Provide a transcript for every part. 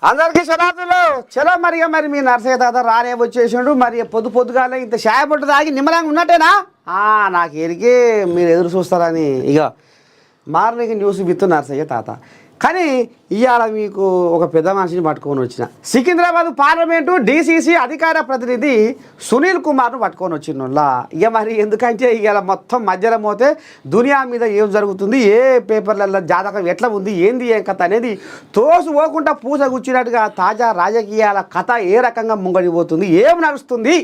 అందరికీ శనార్థులు చలో మరి మీ నర్సయ్య తాత రానే వచ్చేసిండు. మరి పొద్దుగాల ఇంత షాయ పొట్టు తాగి నిమ్మలంగా ఉన్నట్టేనా? నాకు ఎరిగే మీరు ఎదురు చూస్తారని ఇక మార్నింగ్ న్యూస్ విత్ నర్సయ్య తాత. కానీ ఇవాళ మీకు ఒక పెద్ద మనిషిని పట్టుకొని వచ్చిన. సికింద్రాబాద్ పార్లమెంటు డీసీసీ అధికార ప్రతినిధి సునీల్ కుమార్ను పట్టుకొని వచ్చినోళ్ళ. ఇక మరి ఎందుకంటే ఇవాళ మొత్తం మధ్యలో పోతే దునియా మీద ఏం జరుగుతుంది, ఏ పేపర్లలో జాతకం ఎట్లా ఉంది, ఏంది ఏం కథ అనేది తోసు పోకుండా పూస కూర్చున్నట్టుగా తాజా రాజకీయాల కథ ఏ రకంగా ముంగడిపోతుంది, ఏం నడుస్తుంది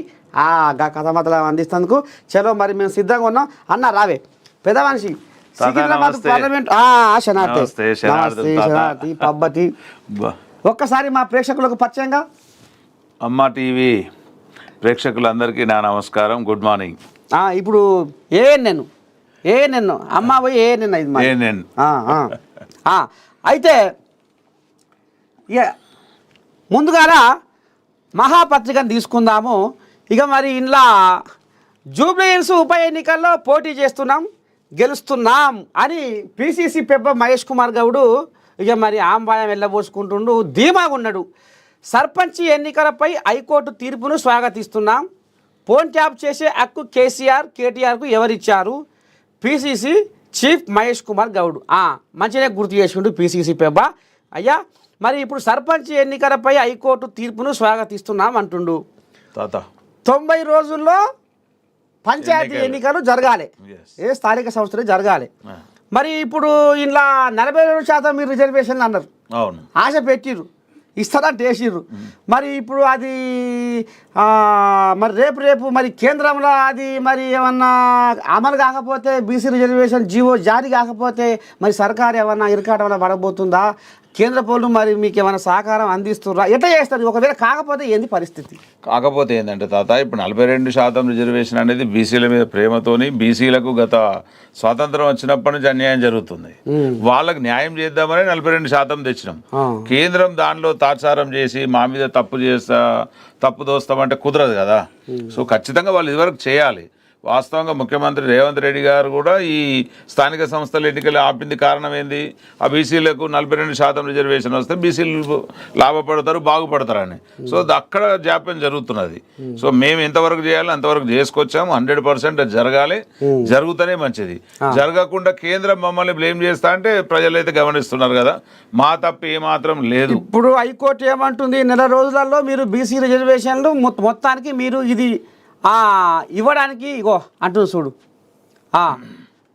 కథ మాత్రం అందిస్తేందుకు చలో మరి మేము సిద్ధంగా ఉన్నాం. అన్న రావే పెద్ద మనిషి. సికింద్రాబాద్ పార్లమెంట్ పబ్బతి ఒక్కసారి మా ప్రేక్షకులకు పరిచయంగా. అమ్మ టీవీ ప్రేక్షకులందరికీ నా నమస్కారం, గుడ్ మార్నింగ్. ఇప్పుడు ఏఎన్ఎన్ అమ్మ పోయి ఏఎన్ఎన్ అయితే ఇక ముందుగాల మహాపత్రికను తీసుకుందాము. ఇక మరి ఇంట్లో జూబ్లీహిల్స్ ఉప ఎన్నికల్లో పోటీ చేస్తున్నాం, గెలుస్తున్నాం అని పిసిసి పెబ్బ మహేష్ కుమార్ గౌడు ఇక మరి ఆంబాయం వెళ్ళబోసుకుంటుండు, ధీమాగా ఉన్నాడు. సర్పంచ్ ఎన్నికలపై హైకోర్టు తీర్పును స్వాగతిస్తున్నాం, ఫోన్ ట్యాప్ చేసే హక్కు కేటీఆర్కు ఎవరిచ్చారు? పిసిసి చీఫ్ మహేష్ కుమార్ గౌడ్ మంచిగా గుర్తు చేసుకుంటూ పిసిసి పెబ్బ. అయ్యా మరి ఇప్పుడు సర్పంచ్ ఎన్నికలపై హైకోర్టు తీర్పును స్వాగతిస్తున్నాం అంటుండు. 90 రోజుల్లో పంచాయతీ ఎన్నికలు జరగాలి, ఏ స్థానిక సంస్థలు జరగాలి. మరి ఇప్పుడు ఇలా 42% మీరు రిజర్వేషన్లు అన్నారు, ఆశ పెట్టిర్రు, ఇస్తారంటే వేసిర్రు. మరి ఇప్పుడు అది మరి రేపు మరి కేంద్రంలో అది మరి ఏమన్నా అమలు కాకపోతే, బీసీ రిజర్వేషన్ జీవో జారీ కాకపోతే మరి సర్కారు ఏమన్నా ఇరకాటమన్నా పడబోతుందా? కేంద్ర పౌరులు మరి మీకు ఏమైనా సహకారం అందిస్తుర్రా? ఎట్లా చేస్తారు? ఒకవేళ కాకపోతే ఏంది పరిస్థితి? కాకపోతే ఏంటంటే తాత, ఇప్పుడు 42% రిజర్వేషన్ అనేది బీసీల మీద ప్రేమతోని, బీసీలకు గత స్వాతంత్రం వచ్చినప్పటి నుంచి అన్యాయం జరుగుతుంది, వాళ్ళకి న్యాయం చేద్దామని 42% తెచ్చినాం. కేంద్రం దానిలో తాత్సారం చేసి మా మీద తప్పు దోస్తామంటే కుదరదు కదా. సో ఖచ్చితంగా వాళ్ళు ఇదివరకు చేయాలి. వాస్తవంగా ముఖ్యమంత్రి రేవంత్ రెడ్డి గారు కూడా ఈ స్థానిక సంస్థల ఎన్నికలు ఆపింది కారణం ఏంది? ఆ బీసీలకు 42% రిజర్వేషన్ వస్తే బీసీలు లాభపడతారు, బాగుపడతారని. సో అక్కడ జాప్యం జరుగుతున్నది. సో మేము ఎంతవరకు చేయాలో అంతవరకు చేసుకొచ్చాము. 100% జరగాలి, జరుగుతూనే మంచిది. జరగకుండా కేంద్రం మమ్మల్ని బ్లేమ్ చేస్తా అంటే ప్రజలైతే గమనిస్తున్నారు కదా, మా తప్పు ఏమాత్రం లేదు. ఇప్పుడు హైకోర్టు ఏమంటుంది? నెల రోజులలో మీరు బీసీ రిజర్వేషన్లు మొత్తానికి మీరు ఇది ఇవ్వడానికి ఇగో అంటుంది చూడు.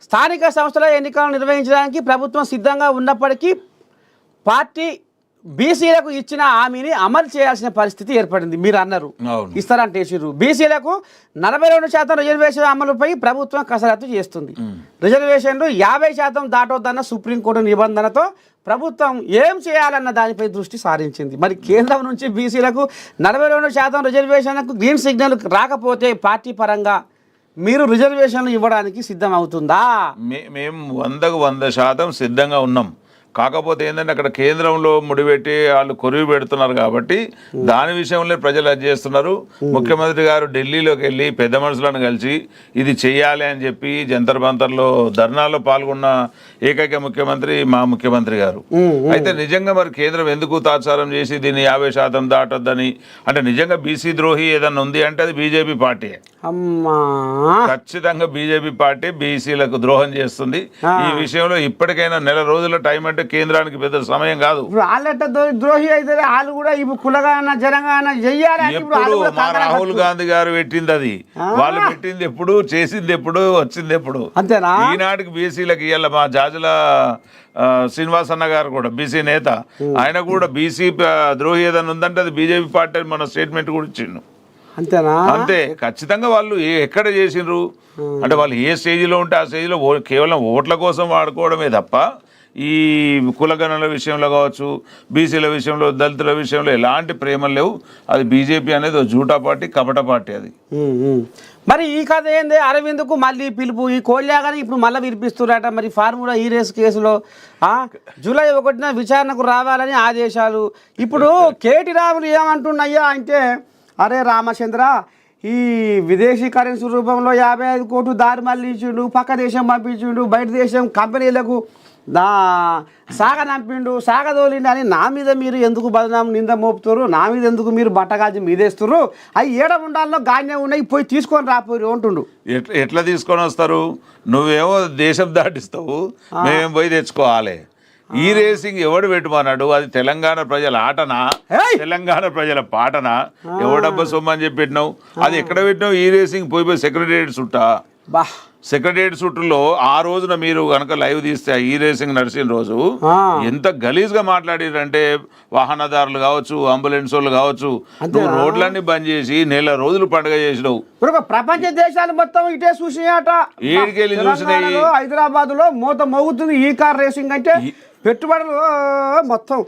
స్థానిక సంస్థల ఎన్నికలను నిర్వహించడానికి ప్రభుత్వం సిద్ధంగా ఉన్నప్పటికీ పార్టీ బీసీలకు ఇచ్చిన హామీని అమలు చేయాల్సిన పరిస్థితి ఏర్పడింది. మీరు అన్నారు ఇస్తారంటే వేసిర్రు. బీసీలకు 42% రిజర్వేషన్ అమలుపై ప్రభుత్వం కసరత్తు చేస్తుంది. రిజర్వేషన్లు 50% దాటొద్దన్న సుప్రీంకోర్టు నిబంధనతో ప్రభుత్వం ఏం చేయాలన్న దానిపై దృష్టి సారించింది. మరి కేంద్రం నుంచి బీసీలకు 42% రిజర్వేషన్లకు గ్రీన్ సిగ్నల్ రాకపోతే పార్టీ పరంగా మీరు రిజర్వేషన్లు ఇవ్వడానికి సిద్ధం అవుతుందా? మేము 100% సిద్ధంగా ఉన్నాం. కాకపోతే ఏంటంటే అక్కడ కేంద్రంలో ముడిపెట్టి వాళ్ళు కొరివి పెడుతున్నారు కాబట్టి దాని విషయంలో ప్రజలు అది చేస్తున్నారు. ముఖ్యమంత్రి గారు ఢిల్లీలోకి వెళ్ళి పెద్ద మనుషులను కలిసి ఇది చెయ్యాలి అని చెప్పి జంతర్ మంతర్లో ధర్నాలో పాల్గొన్న ఏకైక ముఖ్యమంత్రి మా ముఖ్యమంత్రి గారు. అయితే నిజంగా మరి కేంద్రం ఎందుకు తాత్సారం చేసి దీన్ని 50% దాటొద్దని అంటే నిజంగా బీసీ ద్రోహి ఏదన్నా ఉంది అంటే అది బీజేపీ పార్టీ. ఖచ్చితంగా బీజేపీ పార్టీ బీసీలకు ద్రోహం చేస్తుంది. ఈ విషయంలో ఇప్పటికైనా నెల రోజుల టైం అంటే కేంద్రానికి పెద్ద సమయం కాదు. ద్రోహి అయితే వాళ్ళు కూడా కులగాన జనగాన చెయ్యాలి. ఎప్పుడు మా రాహుల్ గాంధీ గారు పెట్టింది అది, వాళ్ళు పెట్టింది ఎప్పుడు, చేసింది ఎప్పుడు, వచ్చింది ఎప్పుడు. అంతేనా? ఈనాటికి బీసీలకు ఇవ్వాలి. మా జాజుల శ్రీనివాస్ అన్న గారు కూడా బీసీ నేత, ఆయన కూడా బీసీ ద్రోహి ఏదైనా ఉందంటే అది బీజేపీ పార్టీ మన స్టేట్మెంట్ కూడా ఇచ్చిండు. అంతేనా? అంతే. ఖచ్చితంగా వాళ్ళు ఎక్కడ చేసిండ్రు అంటే వాళ్ళు ఏ స్టేజ్లో ఉంటే ఆ స్టేజ్లో కేవలం ఓట్ల కోసం వాడుకోవడమే తప్ప ఈ కులగణల విషయంలో కావచ్చు, బీసీల విషయంలో, దళితుల విషయంలో ఎలాంటి ప్రేమలు లేవు. అది బీజేపీ అనేది జూటా పార్టీ, కపట పార్టీ అది. మరి ఈ కథ ఏంది? అరవింద్కు మళ్ళీ పిలుపు, ఈ కోల్యాగాని ఇప్పుడు మళ్ళీ వినిపిస్తున్నారట. మరి ఫార్ములా ఈ రేస్ కేసులో జూలై 1న విచారణకు రావాలని ఆదేశాలు. ఇప్పుడు కేటీ రాములు ఏమంటున్నాయ్యా అంటే, అరే రామచంద్ర, ఈ విదేశీ కరెన్సీ రూపంలో 55 కోట్లు దారి మళ్ళించుండు, పక్క దేశం పంపించుండు, బయట దేశం కంపెనీలకు సాగనంపిండు సాగదోలిండు అని నా మీద మీరు ఎందుకు బదనాం నింద మోపుతారు, నా మీద ఎందుకు మీరు బట్టగాజి మీదేస్తారు, అవి ఏడ ఉండాలో గానే ఉన్నాయి పోయి తీసుకొని రాపోరు అంటుండు. ఎట్లా తీసుకొని వస్తారు? నువ్వేమో దేశం దాటిస్తావు, మేమేం పోయి తెచ్చుకోవాలి. ఈ రేసింగ్ ఎవడు పెట్టుమన్నాడు? అది తెలంగాణ ప్రజల ఆటనా, తెలంగాణ ప్రజల పాటనా? ఎవడబ్బా సొమ్ము అని చెప్పి పెట్టినావు? అది ఎక్కడ పెట్టినావు? ఈ రేసింగ్ పోయి సెక్రటేరియట్ చుట్టా? సెక్రటేరియట్ చుట్టూలో ఆ రోజున మీరు కనుక లైవ్ తీస్తే ఈ రేసింగ్ నడిచిన రోజు ఎంత గలీజ్గా మాట్లాడారంటే, వాహనదారులు కావచ్చు, అంబులెన్స్ వాళ్ళు కావచ్చు, నువ్వు రోడ్లన్నీ బంద్ చేసి నెల రోజులు పండుగ చేసినావు. ప్రపంచ దేశాలు మొత్తం ఇటే చూసినాయట. ఏడికెళ్ళి చూసినాయి. హైదరాబాద్ లో మూత మోగుతుంది ఈ కార్ రేసింగ్ అంటే, పెట్టుబడులు మొత్తం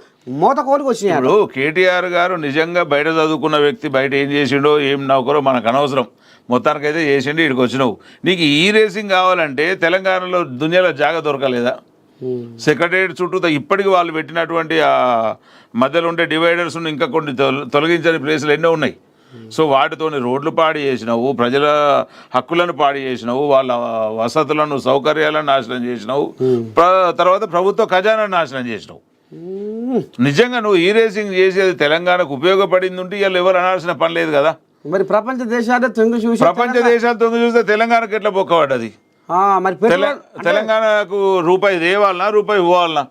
మూత కోరికి వచ్చినాయి. ఇప్పుడు కేటీఆర్ గారు నిజంగా బయట చదువుకున్న వ్యక్తి, బయట ఏం చేసిండో ఏం నౌకరో మనకు అనవసరం, మొత్తానికైతే చేసిండి. ఇక్కడికి వచ్చినావు. నీకు ఈ రేసింగ్ కావాలంటే తెలంగాణలో దునియాలో జాగా దొరకలేదా? సెక్రటేరియట్ చుట్టూ ఇప్పటికి వాళ్ళు పెట్టినటువంటి ఆ మధ్యలో ఉండే డివైడర్స్ ఇంకా కొన్ని తొలగించని ప్లేసులు ఎన్నో ఉన్నాయి. సో వాటితోని రోడ్లు పాడు చేసినావు, ప్రజల హక్కులను పాడు చేసినావు, వాళ్ళ వసతులను సౌకర్యాలను నాశనం చేసినావు, తర్వాత ప్రభుత్వ ఖజానాను నాశనం చేసినావు. నిజంగా నువ్వు ఈ రేసింగ్ చేసేది తెలంగాణకు ఉపయోగపడింది ఉంటే ఇవాళ ఎవరు అనాల్సిన పని లేదు కదా. మరి ప్రపంచ దేశాలు తొంగి చూసి, ప్రపంచ దేశాలు తొంగి చూస్తే తెలంగాణకు ఎట్లా బొక్కబడ్డది? మరి తెలంగాణకు రూపాయి తేవాలనా, రూపాయి పోవాలనా?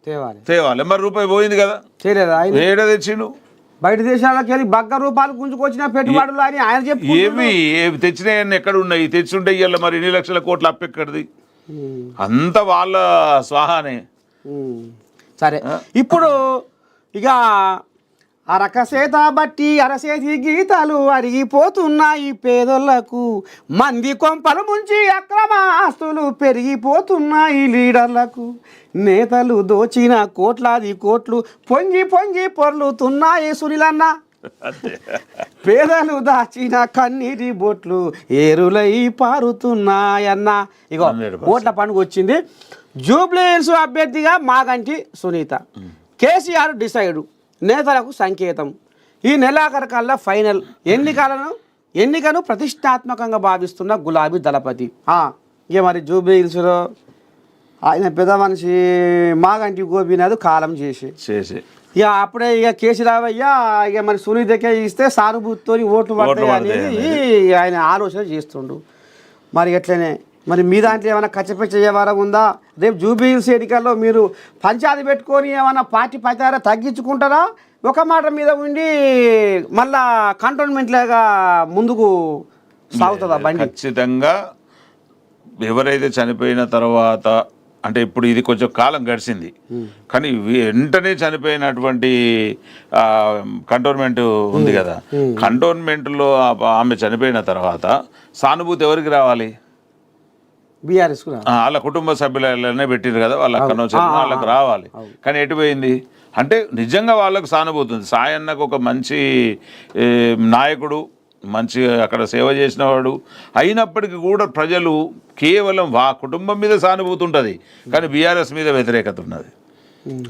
తేవాలి. మరి రూపాయి పోయింది కదా, ఏడ తెచ్చిండు? బయట దేశాలకు వెళ్ళి బగ్గ రూపాయలు గుంజుకొచ్చిన పెట్టుబడులు అని ఆయన చెప్పి ఏమి తెచ్చినాయని ఎక్కడ ఉన్నాయి? తెచ్చుంటే ఇవాళ మరి ఎన్ని లక్షల కోట్ల అప్పు ఎక్కడిది? అంత వాళ్ళ స్వాహానే. సరే, ఇప్పుడు ఇక అరకసేత బట్టి అరసేతి గీతాలు అరిగిపోతున్నాయి పేదోళ్లకు, మంది కొంపలు ముంచి అక్రమ ఆస్తులు పెరిగిపోతున్నాయి లీడర్లకు, నేతలు దోచిన కోట్లాది కోట్లు పొంగి పొంగి పొర్లుతున్నాయి సునీలన్న, పేదలు దాచిన కన్నీటి బొట్లు ఏరులై పారుతున్నాయన్న. ఇగో ఓట్ల పండుగ వచ్చింది. జూబ్లీహిల్స్ అభ్యర్థిగా మాగంటి సునీత, కేసీఆర్ డిసైడు, నేతలకు సంకేతం. ఈ నెలాఖరు కల్లా ఫైనల్. ఎన్నికను ప్రతిష్టాత్మకంగా భావిస్తున్న గులాబీ దళపతి. ఇక మరి జూబ్లీహిల్స్లో ఆయన పెద్ద మనిషి మాగంటి గోపీనాథ్ కాలం చేసి ఇక అప్పుడే ఇక కేసీరావయ్య ఇక మరి సునీతకే ఇస్తే సానుభూతితో ఓట్లు పడతాయి అనేది ఆయన ఆలోచన చేస్తుండు. మరి ఎట్లనే మరి మీ దాంట్లో ఏమైనా కచ్చపెచ్చ వ్యవహారం ఉందా? రేపు జూబ్లీహిల్స్ ఎన్నికల్లో మీరు పంచాయతీ పెట్టుకొని ఏమైనా పార్టీ ప్రచారం తగ్గించుకుంటారా? ఒక మాట మీద ఉండి మళ్ళా కంటోన్మెంట్ లాగా ముందుకు సాగుతుందా బండి? ఖచ్చితంగా ఎవరైతే చనిపోయిన తర్వాత, అంటే ఇప్పుడు ఇది కొంచెం కాలం గడిచింది కానీ వెంటనే చనిపోయినటువంటి కంటోన్మెంట్ ఉంది కదా, కంటోన్మెంట్లో ఆమె చనిపోయిన తర్వాత సానుభూతి ఎవరికి రావాలి? బీఆర్ఎస్ వాళ్ళ కుటుంబ సభ్యులనే పెట్టిరు కదా, వాళ్ళ అక్కడ వాళ్ళకి రావాలి. కానీ ఎటుపోయింది అంటే నిజంగా వాళ్ళకు సానుభూతి ఉంది. సాయన్నకు ఒక మంచి నాయకుడు, మంచి అక్కడ సేవ చేసినవాడు అయినప్పటికీ కూడా ప్రజలు కేవలం కుటుంబం మీద సానుభూతి ఉంటుంది కానీ బీఆర్ఎస్ మీద వ్యతిరేకత ఉన్నది.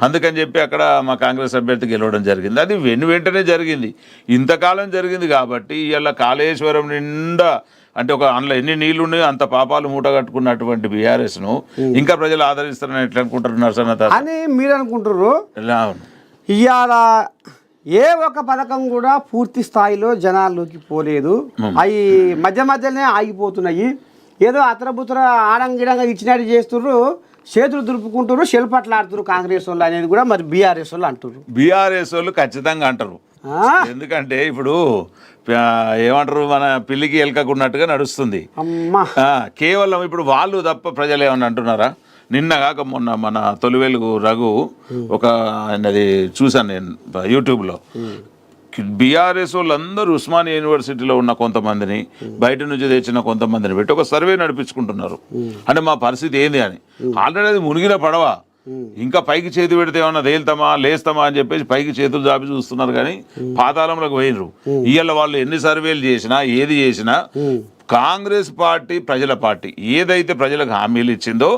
అందుకని చెప్పి అక్కడ మా కాంగ్రెస్ అభ్యర్థి గెలవడం జరిగింది. అది వెంటనే జరిగింది, ఇంతకాలం జరిగింది కాబట్టి ఇలా కాళేశ్వరం నిండా అంటే ఒక అందులో ఎన్ని నీళ్లు ఉన్నాయో అంత పాపాలు మూట కట్టుకున్నటువంటి బీఆర్ఎస్ను ఇంకా ప్రజలు ఆదరిస్తారని ఎట్లా అనుకుంటారు అని మీరు అనుకుంటారు? ఇవాళ ఏ ఒక్క పథకం కూడా పూర్తి స్థాయిలో జనాల్లోకి పోలేదు. అవి మధ్యలోనే ఆగిపోతున్నాయి. ఏదో అతరబుతర ఆడంగిడంగా ఇచ్చినట్టు చేస్తున్నారు, చేతులు దులుపుకుంటారు, శిల్పట్లాడుతున్నారు కాంగ్రెస్ వాళ్ళు అనేది కూడా మరి బీఆర్ఎస్ వాళ్ళు అంటారు. బీఆర్ఎస్ వాళ్ళు ఖచ్చితంగా అంటారు. ఎందుకంటే ఇప్పుడు ఏమంటారు, మన పిల్లికి ఎలకకున్నట్టుగా నడుస్తుంది. కేవలం ఇప్పుడు వాళ్ళు తప్ప ప్రజలు ఏమన్నా అంటున్నారా? నిన్న కాక మొన్న మన తొలివెలుగు రఘు ఒక ఆయనది చూశాను నేను యూట్యూబ్లో. బీఆర్ఎస్ వాళ్ళందరూ ఉస్మానియా యూనివర్సిటీలో ఉన్న కొంతమందిని, బయట నుంచి తెచ్చిన కొంతమందిని పెట్టి ఒక సర్వే నడిపించుకుంటున్నారు. అంటే మా పరిస్థితి ఏంది అని. ఆల్రెడీ అది మునిగిన పడవ, ఇంకా పైకి చేతి పెడితే ఏమన్నా తేలుతామా లేస్తామా అని చెప్పేసి పైకి చేతులు జాపి చూస్తున్నారు కానీ పాతాళంలోకి పోయినరు. ఇవాళ వాళ్ళు ఎన్ని సర్వేలు చేసినా ఏది చేసినా కాంగ్రెస్ పార్టీ ప్రజల పార్టీ. ఏదైతే ప్రజలకు హామీలు ఇచ్చిందో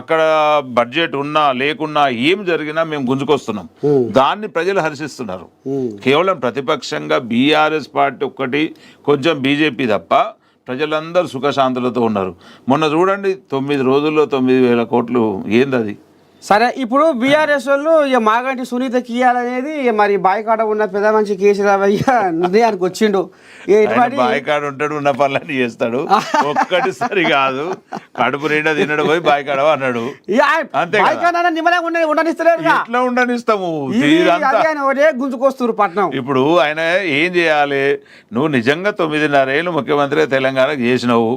అక్కడ బడ్జెట్ ఉన్నా లేకున్నా ఏం జరిగినా మేము గుంజుకొస్తున్నాం, దాన్ని ప్రజలు హర్షిస్తున్నారు. కేవలం ప్రతిపక్షంగా బీఆర్ఎస్ పార్టీ ఒక్కటి కొంచెం బీజేపీ తప్ప ప్రజలందరూ సుఖశాంతులతో ఉన్నారు. మొన్న చూడండి 9 రోజుల్లో 9,000 కోట్లు ఏంది అది? సరే, ఇప్పుడు బీఆర్ఎస్ వాళ్ళు ఇక మాగంటి సునీతకి ఇయ్యాలనేది మరి బాయికాడ ఉన్న పెద్ద మనిషి కేసీరావయ్య నిర్ణయానికి వచ్చిండు. బాయికాడ ఉంటాడు, ఉన్న పనులన్నీ చేస్తాడు, ఒక్కటిసారి కాదు కడుపు నిండా తినడు పోయి బాయికాడ అన్నాడు. అంతే ఉండనిస్తలేదు, ఎట్లా ఉండనిస్తాము? గుంజుకొస్తారు పట్నం. ఇప్పుడు ఆయన ఏం చేయాలి? నువ్వు నిజంగా 9.5 ఏళ్ళు ముఖ్యమంత్రి తెలంగాణకు చేసినావు,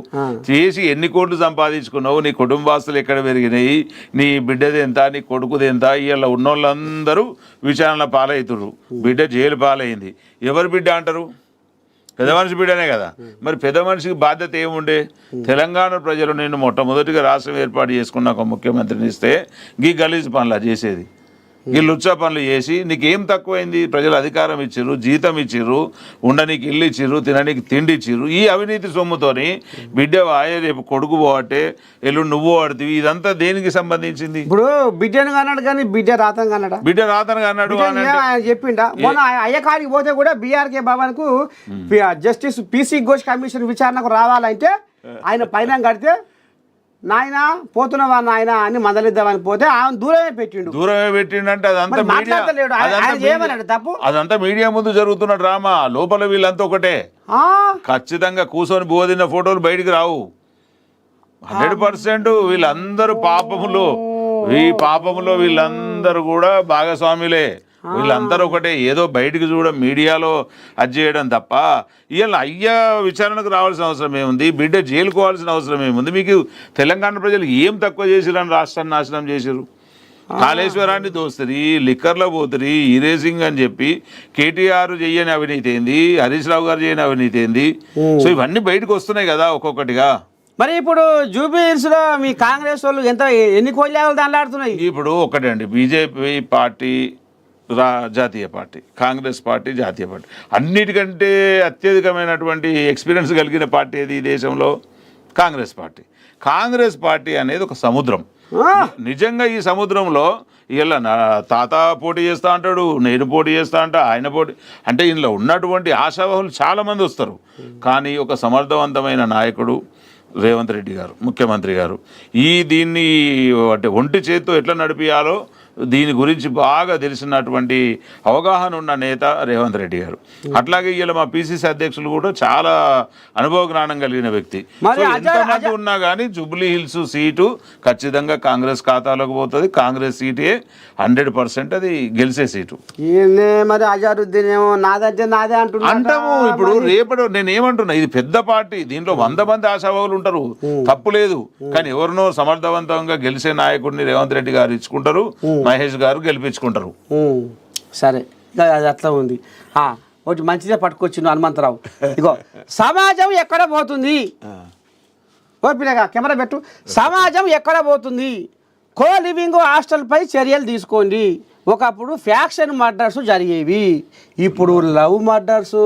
చేసి ఎన్ని కోట్లు సంపాదించుకున్నావు, నీ కుటుంబాస్తులు ఎక్కడ పెరిగినాయి, నీ బిడ్డది ఎంత, నీ కొడుకుది ఎంత, ఇలా ఉన్నోళ్ళందరూ విచారణ పాలవుతున్నారు. బిడ్డ జైలు పాలైంది. ఎవరు బిడ్డ అంటారు? పెద్ద మనిషి బిడ్డనే కదా. మరి పెద్ద మనిషికి బాధ్యత ఏముండే? తెలంగాణ ప్రజలు నేను మొట్టమొదటిగా రాష్ట్రం ఏర్పాటు చేసుకున్న ఒక ముఖ్యమంత్రిని ఇస్తే గీ గలీజ్ పనులు చేసేది, ఈ లుచ్చా పనులు చేసి నీకేం తక్కువైంది? ప్రజలు అధికారం ఇచ్చిర్రు, జీతం ఇచ్చిర్రు, ఉండనీకి ఇల్లు ఇచ్చిర్రు, తిననీకి తిండి ఇచ్చిర్రు. ఈ అవినీతి సొమ్ముతోని బిడ్డ వాయే రేపు కొడుకు పోవట్టే, ఎల్లుండి నువ్వు వాడుతీవి. ఇదంతా దేనికి సంబంధించింది? ఇప్పుడు బిడ్డను అన్నాడు కానీ బిడ్డ రాతంగా అన్నాడు. బిడ్డ రాతను అన్నాడు చెప్పిండా? మొన్న అయ్యకాడికి పోతే కూడా బీఆర్కే భవన్ కు జస్టిస్ పిసి ఘోష్ కమిషన్ విచారణకు రావాలంటే ఆయన పైన కడితే నాయన పోతున్నావా నాయన అని మందలిద్దామని పోతే ఆయన దూరమే పెట్టిండు అంటే అదంతా మీడియా ముందు జరుగుతున్న డ్రామా. లోపల వీళ్ళంతా ఒకటే. ఖచ్చితంగా కూర్చొని బోధిన ఫోటోలు బయటికి రావు. 100% వీళ్ళందరూ పాపములో వీళ్ళందరూ కూడా భాగస్వాములే. వీళ్ళందరూ ఒకటే. ఏదో బయటికి చూడడం, మీడియాలో అది చేయడం తప్ప వీళ్ళ అయ్యా విచారణకు రావాల్సిన అవసరం ఏముంది? బిడ్డ జైలుకోవాల్సిన అవసరం ఏముంది? మీకు తెలంగాణ ప్రజలు ఏం తక్కువ చేసిరని రాష్ట్రాన్ని నాశనం చేసిరు? కాళేశ్వరాన్ని దోస్తుంది, లిక్కర్లో పోతుంది, ఈరేసింగ్ అని చెప్పి కేటీఆర్ చెయ్యని అవినీతి ఏంది, హరీష్ రావు గారు చేయని అవినీతి ఏంది? సో ఇవన్నీ బయటకు వస్తున్నాయి కదా ఒక్కొక్కటిగా. మరి ఇప్పుడు జూబ్లీహిల్స్ లో మీ కాంగ్రెస్ వాళ్ళు ఎన్ని కోళ్ళ దాంట్లాడుతున్నాయి? ఇప్పుడు ఒకటే అండి, బీజేపీ పార్టీ జాతీయ పార్టీ, కాంగ్రెస్ పార్టీ జాతీయ పార్టీ. అన్నిటికంటే అత్యధికమైనటువంటి ఎక్స్పీరియన్స్ కలిగిన పార్టీ ఏది ఈ దేశంలో? కాంగ్రెస్ పార్టీ అనేది ఒక సముద్రం. నిజంగా ఈ సముద్రంలో ఇలా నా తాత పోటీ చేస్తా అంటాడు, నేను పోటీ చేస్తా అంటా, ఆయన పోటీ అంటే ఇందులో ఉన్నటువంటి ఆశావాహులు చాలామంది వస్తారు. కానీ ఒక సమర్థవంతమైన నాయకుడు రేవంత్ రెడ్డి గారు, ముఖ్యమంత్రి గారు, దీన్ని అంటే ఒంటి చేత్తో ఎట్లా నడిపియాలో దీని గురించి బాగా తెలిసినటువంటి అవగాహన ఉన్న నేత రేవంత్ రెడ్డి గారు. అట్లాగే ఇలా మా పిసిసి అధ్యక్షులు కూడా చాలా అనుభవ జ్ఞానం కలిగిన వ్యక్తి. ఎంతమంది ఉన్నా కానీ జూబ్లీ హిల్స్ సీటు ఖచ్చితంగా కాంగ్రెస్ ఖాతాలోకి పోతుంది. కాంగ్రెస్ సీటే 100% అది గెలిచే సీటు. మరి అజారుద్దీన్ ఏమో నాదే అంటాము. ఇప్పుడు రేపటి నేను ఏమంటున్నా, ఇది పెద్ద పార్టీ, దీంట్లో 100 మంది ఆశావాహులు ఉంటారు, తప్పు లేదు. కానీ ఎవరినో సమర్థవంతంగా గెలిచే నాయకుడిని రేవంత్ రెడ్డి గారు ఇచ్చుకుంటారు, మహేష్ గారు గెలిపించుకుంటారు. సరే, అది అట్లా ఉంది. ఒకటి మంచిదే పట్టుకొచ్చిండు హనుమంతరావు. ఇగో సమాజం ఎక్కడ పోతుంది? ఓపినగా కెమెరా పెట్టు. సమాజం ఎక్కడ పోతుంది? కో లివింగ్ హాస్టల్పై చర్యలు తీసుకోండి. ఒకప్పుడు ఫ్యాక్షన్ మర్డర్స్ జరిగేవి, ఇప్పుడు లవ్ మర్డర్స్.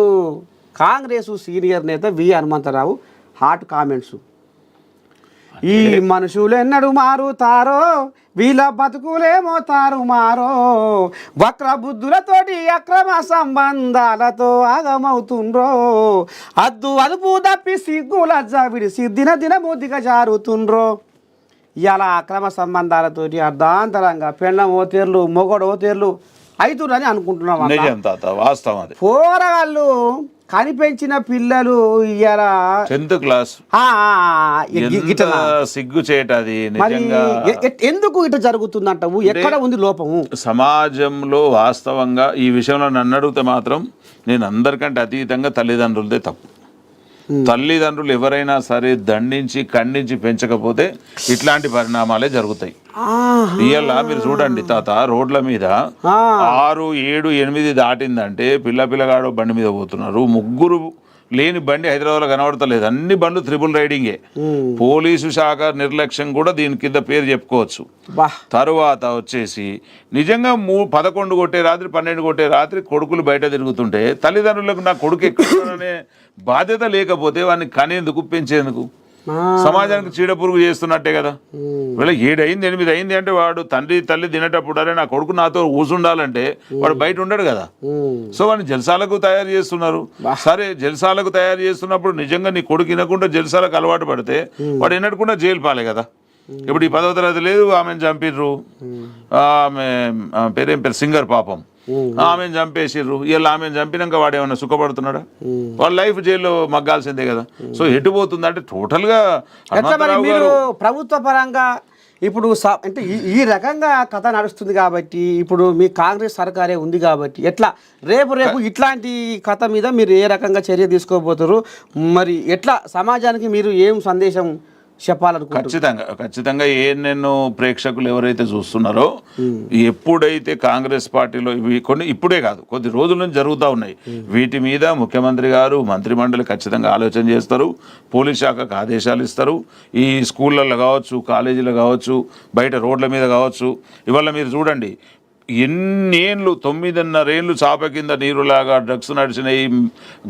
కాంగ్రెస్ సీనియర్ నేత వి హనుమంతరావు హాట్ కామెంట్స్. ఈ మనుషులు ఎన్నడు మారుతారో, వీళ్ళ బతుకులేమో తారుమారో, వక్ర బుద్ధులతోటి అక్రమ సంబంధాలతో ఆగమవుతుండ్రో, అదుపు తప్పి సిగ్గుల విడిసి దినము దిగజారుతుండ్రో. ఇలా అక్రమ సంబంధాలతోటి అర్ధాంతరంగా పెళ్ళం ఓ తీర్లు, మొగడు ఓ తీర్లు అవుతుందని అనుకుంటున్నాం. పోరగాళ్ళు కనిపెంచిన పిల్లలు ఇవాళ 10th క్లాస్ సిగ్గు చేయటది. ఎందుకు ఇట్లా జరుగుతుందంటావు? ఎక్కడ ఉంది లోపము సమాజంలో? వాస్తవంగా ఈ విషయంలో నన్ను అడిగితే మాత్రం నేను అందరికంటే అతీతంగా తల్లిదండ్రులదే తప్పు. తల్లిదండ్రులు ఎవరైనా సరే దండించి ఖండించి పెంచకపోతే ఇట్లాంటి పరిణామాలే జరుగుతాయి. ఇవాళ మీరు చూడండి తాత, రోడ్ల మీద 6, 7, 8 దాటిందంటే పిల్లగాడు బండి మీద పోతున్నారు. ముగ్గురు లేని బండి హైదరాబాద్లో కనబడతలేదు. అన్ని బండ్లు త్రిబుల్ రైడింగే. పోలీసు శాఖ నిర్లక్ష్యం కూడా దీని కింద పేరు చెప్పుకోవచ్చు. తరువాత వచ్చేసి నిజంగా 11 కొట్టే రాత్రి, 12 కొట్టే రాత్రి కొడుకులు బయట తిరుగుతుంటే తల్లిదండ్రులకు నా కొడుకు ఎక్కడనే బాధ్యత లేకపోతే వాడిని కనేందుకు, పెంచేందుకు సమాజానికి చీడపురుగు చేస్తున్నట్టే కదా. వీళ్ళ 7 అయింది 8 అయింది అంటే వాడు తండ్రి తల్లి తినేటప్పుడు అరే నా కొడుకు నాతో కూర్చుండాలంటే వాడు బయట ఉండడు కదా. సో వాడిని జల్సాలకు తయారు చేస్తున్నారు. సరే జల్సాలకు తయారు చేస్తున్నప్పుడు నిజంగా నీ కొడుకు వినకుండా జల్సాలకు అలవాటు పడితే వాడు వినకుండా జైలు పాలే కదా. ఇప్పుడు ఈ 10వ తరగతి లేదు, ఆమెను చంపిర్రు, ఆమె పేరేం పేరు సింగర్ పాపం, ఆమెను చంపేసిర్రు. ఇలా ఆమెను చంపినాక వాడు ఏమన్నా సుఖపడుతున్నాడా? వాళ్ళ లైఫ్ జైల్లో మగ్గాల్సిందే కదా. సో ఎటు పోతుంది అంటే టోటల్గా మీరు ప్రభుత్వ పరంగా ఇప్పుడు అంటే ఈ రకంగా కథ నడుస్తుంది కాబట్టి ఇప్పుడు మీ కాంగ్రెస్ సర్కారే ఉంది కాబట్టి ఎట్లా రేపు ఇట్లాంటి కథ మీద మీరు ఏ రకంగా చర్య తీసుకోబోతారు, మరి ఎట్లా సమాజానికి మీరు ఏం సందేశం చెప్పాలనుకుంటున్నారు? ఖచ్చితంగా నేను ప్రేక్షకులు ఎవరైతే చూస్తున్నారో ఎప్పుడైతే కాంగ్రెస్ పార్టీలో కొన్ని ఇప్పుడే కాదు కొద్ది రోజుల నుంచి జరుగుతూ ఉన్నాయి, వీటి మీద ముఖ్యమంత్రి గారు మంత్రిమండలి ఖచ్చితంగా ఆలోచన చేస్తారు, పోలీస్ శాఖకు ఆదేశాలు ఇస్తారు. ఈ స్కూళ్ళల్లో కావచ్చు, కాలేజీలో కావచ్చు, బయట రోడ్ల మీద కావచ్చు. ఇవాళ మీరు చూడండి ఎన్నేళ్ళు 9.5 ఏళ్ళు చాప కింద నీరులాగా డ్రగ్స్ నడిచినాయి,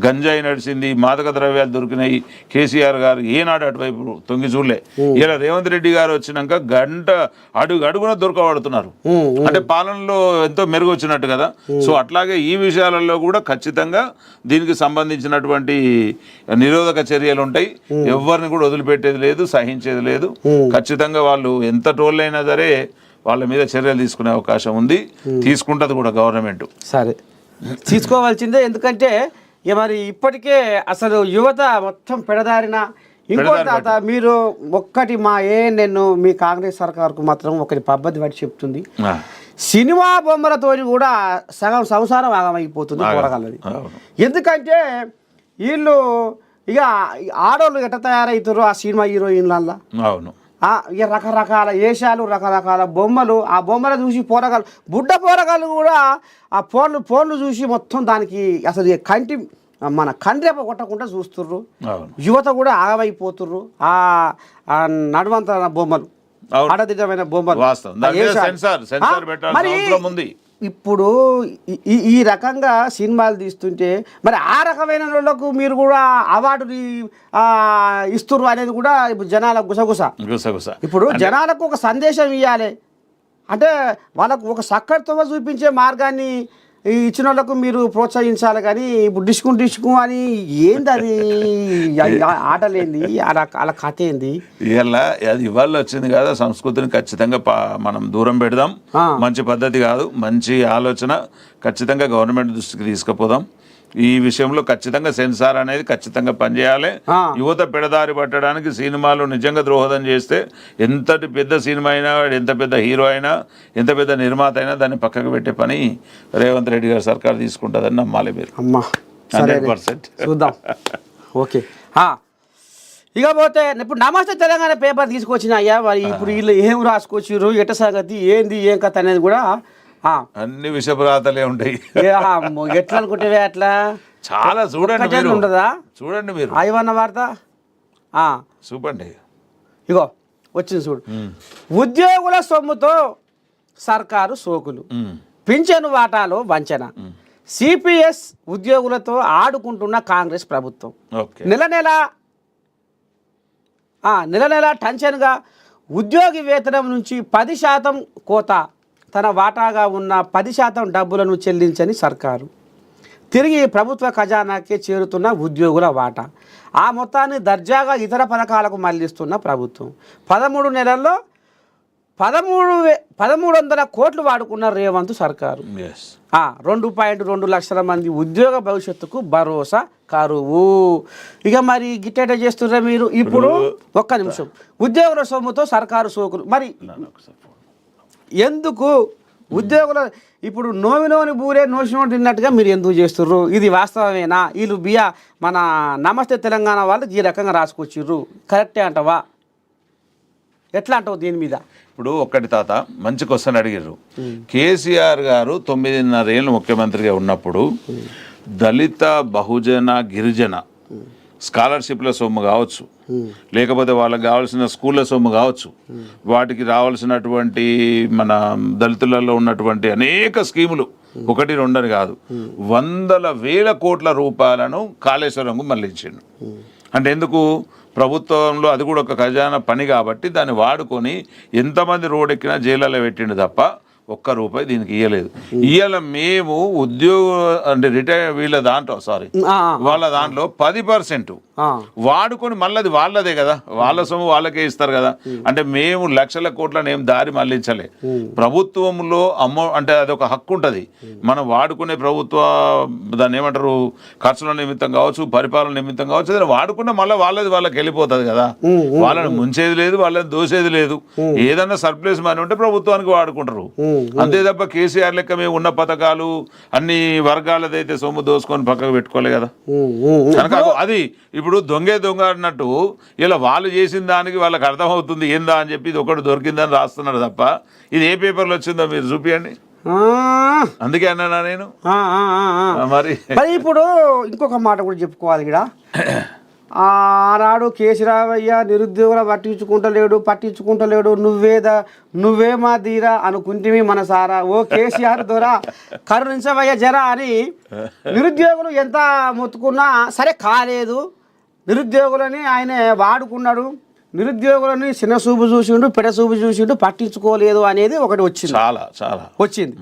గంజాయి నడిచింది, మాదక ద్రవ్యాలు దొరికినాయి. కేసీఆర్ గారు ఏనాడు అటువైపు తొంగి చూడలే. ఇలా రేవంత్ రెడ్డి గారు వచ్చినాక అడుగున దొరకబడుతున్నారు. అంటే పాలనలో ఎంతో మెరుగు వచ్చినట్టు కదా. సో అట్లాగే ఈ విషయాలలో కూడా ఖచ్చితంగా దీనికి సంబంధించినటువంటి నిరోధక చర్యలు ఉంటాయి. ఎవరిని కూడా వదిలిపెట్టేది లేదు, సహించేది లేదు. ఖచ్చితంగా వాళ్ళు ఎంత టోళ్ళైనా సరే వాళ్ళ మీద చర్యలు తీసుకునే అవకాశం ఉంది, తీసుకుంటుంది కూడా గవర్నమెంట్. సరే తీసుకోవాల్సిందే, ఎందుకంటే మరి ఇప్పటికే అసలు యువత మొత్తం పెడదారిన. ఇంకోటి మీరు ఒక్కటి నేను మీ కాంగ్రెస్ సర్కార్కు మాత్రం ఒకటి పద్ధతి బట్టి చెప్తుంది, సినిమా బొమ్మలతో కూడా సగం సంసారం ఆగమైపోతుంది కూరగాయలది. ఎందుకంటే వీళ్ళు ఇక ఆడవాళ్ళు ఎట్లా తయారవుతారు ఆ సినిమా హీరోయిన్లల్లా. అవును, ఇక రకరకాల వేషాలు, రకరకాల బొమ్మలు, ఆ బొమ్మలు చూసి పోరగాళ్ళు, బుడ్డ పోరగాళ్ళు కూడా ఆ ఫోన్లు చూసి మొత్తం దానికి అసలు మన కండ్రేప కొట్టకుండా చూస్తుర్రు. యువత కూడా ఆగమైపోతుర్రు ఆ నడువంత బొమ్మలు, ఆడదిటమైన బొమ్మలు. మరి ఇప్పుడు ఈ రకంగా సినిమాలు తీస్తుంటే మరి ఆ రకమైన వాళ్ళకు మీరు కూడా అవార్డులు ఇస్తుర్రు అనేది కూడా ఇప్పుడు జనాలకు గుసగుస. ఇప్పుడు జనాలకు ఒక సందేశం ఇవ్వాలి అంటే వాళ్ళకు ఒక చక్కటితో చూపించే మార్గాన్ని ఇచ్చిన వాళ్ళకు మీరు ప్రోత్సహించాలి. కానీ ఇప్పుడు డిస్కు అని ఏంది అది ఆటలేంది, అలా కథ ఏంది? ఇవాళ వచ్చింది కదా సంస్కృతిని ఖచ్చితంగా మనం దూరం పెడదాం. మంచి పద్ధతి కాదు, మంచి ఆలోచన. ఖచ్చితంగా గవర్నమెంట్ దృష్టికి తీసుకుపోదాం. ఈ విషయంలో ఖచ్చితంగా సెన్సార్ అనేది ఖచ్చితంగా పనిచేయాలి. యువత పెడదారి పట్టడానికి సినిమాలు నిజంగా దోహదం చేస్తే ఎంతటి పెద్ద సినిమా అయినా, ఎంత పెద్ద హీరో అయినా, ఎంత పెద్ద నిర్మాత అయినా దాన్ని పక్కకు పెట్టే పని రేవంత్ రెడ్డి గారి సర్కార్ తీసుకుంటుందని నమ్మాలి మీరు. 100%. చూద్దాం. ఓకే, ఇకపోతే ఇప్పుడు నమస్తే తెలంగాణ పేపర్ తీసుకొచ్చిన అయ్యా, మరి ఇప్పుడు వీళ్ళు ఏం రాసుకొచ్చారు, ఎట సంగతి ఏంది, ఏం కథ అనేది కూడా అన్ని విషప్రాతలే ఉంటాయి. ఎట్లా అనుకుంటే అట్లా చాలా చూడండి, ఉండదా? చూడండి మీరు అయ్యవన్న వార్త చూపండి. ఇగో వచ్చింది చూడు. ఉద్యోగుల సొమ్ముతో సర్కారు సోకులు, పింఛను వాటాలో వంచన, సిపిఎస్ ఉద్యోగులతో ఆడుకుంటున్న కాంగ్రెస్ ప్రభుత్వం. నెల నెల టెన్షన్గా ఉద్యోగి వేతనం నుంచి 10% కోత, తన వాటాగా ఉన్న 10% డబ్బులను చెల్లించని సర్కారు, తిరిగి ప్రభుత్వ ఖజానాకే చేరుతున్న ఉద్యోగుల వాటా, ఆ మొత్తాన్ని దర్జాగా ఇతర పథకాలకు మళ్లిస్తున్న ప్రభుత్వం. 13 నెలల్లో 1300 కోట్లు వాడుకున్న రేవంత్ సర్కారు. 2.2 లక్షల మంది ఉద్యోగ భవిష్యత్తుకు భరోసా కరువు. ఇక మరి గిట్టేట చేస్తున్నారా మీరు? ఇప్పుడు ఒక్క నిమిషం. ఉద్యోగుల సొమ్ముతో సర్కారు సోకులు, మరి ఎందుకు ఉద్యోగుల ఇప్పుడు నోని బూరే నోసినోటి తిన్నట్టుగా మీరు ఎందుకు చేస్తుర్రు? ఇది వాస్తవమేనా? వీళ్ళు మన నమస్తే తెలంగాణ వాళ్ళు ఈ రకంగా రాసుకొచ్చిర్రు, కరెక్టే అంటవా? ఎట్లా అంటావు దీని మీద? ఇప్పుడు ఒక్కటి తాత మంచి క్వశ్చన్ అడిగారు. కేసీఆర్ గారు 9.5 ఏళ్ళు ముఖ్యమంత్రిగా ఉన్నప్పుడు దళిత, బహుజన, గిరిజన స్కాలర్షిప్ల సొమ్ము కావచ్చు, లేకపోతే వాళ్ళకి కావాల్సిన స్కూళ్ళ సొమ్ము కావచ్చు, వాటికి రావాల్సినటువంటి మన దళితులలో ఉన్నటువంటి అనేక స్కీములు, 1-2 అని కాదు, 100,000 కోట్ల రూపాయలను కాళేశ్వరంకు మళ్ళించిండు. అంటే ఎందుకు? ప్రభుత్వంలో అది కూడా ఒక ఖజానా పని కాబట్టి దాన్ని వాడుకొని ఎంతమంది రోడ్ ఎక్కినా జైల్లో పెట్టిండు తప్ప ఒక్క రూపాయి దీనికి ఇయ్యలేదు. ఇవాళ మేము ఉద్యోగ అంటే రిటైర్ వీళ్ళ దాంట్లో వాళ్ళ దాంట్లో 10% వాడుకొని మళ్ళీ అది వాళ్ళదే కదా, వాళ్ళ సొమ్ము వాళ్ళకే ఇస్తారు కదా. అంటే మేము లక్షల కోట్లను ఏం దారి మళ్లించలే. ప్రభుత్వంలో అంటే అదొక హక్కు ఉంటుంది, మనం వాడుకునే ప్రభుత్వ దాన్ని ఏమంటారు ఖర్చుల నిమిత్తం కావచ్చు, పరిపాలన నిమిత్తం కావచ్చు, అది వాడుకున్న మళ్ళీ వాళ్ళది వాళ్ళకి వెళ్ళిపోతుంది కదా. వాళ్ళని ముంచేది లేదు, వాళ్ళని దోసేది లేదు. ఏదన్నా సర్ప్లస్ మనీ ఉంటే ప్రభుత్వానికి వాడుకుంటారు అంతే తప్ప కేసీఆర్ లెక్క మేము ఉన్న పథకాలు అన్ని వర్గాలదైతే సొమ్ము దోసుకొని పక్కకు పెట్టుకోలే కదా. కనుక అది ఇప్పుడు దొంగ అన్నట్టు ఇలా వాళ్ళు చేసిన దానికి వాళ్ళకి అర్థమవుతుంది ఏందా అని చెప్పి ఇది ఒకటి దొరికిందని రాస్తున్నారు తప్ప ఇది ఏ పేపర్లో వచ్చిందో మీరు చూపియండి. అందుకే అన్నా నేను. మరి ఇప్పుడు ఇంకొక మాట కూడా చెప్పుకోవాలి ఇక్కడ. ఆనాడు కేసీరావయ్య నిరుద్యోగుల పట్టించుకుంటలేడు నువ్వే మా ధీరా అనుకుంటేమి మన సారా ఓ కేసీఆర్ ద్వారా కరుణించవయ్య జరా అని నిరుద్యోగులు ఎంత మొత్తుకున్నా సరే కాలేదు. నిరుద్యోగులని ఆయన వాడుకున్నాడు, నిరుద్యోగులని చిన్న చూపు చూసిండు, పెద్ద చూపు చూసిండు, పట్టించుకోలేదు అనేది ఒకటి వచ్చింది, చాలా వచ్చింది.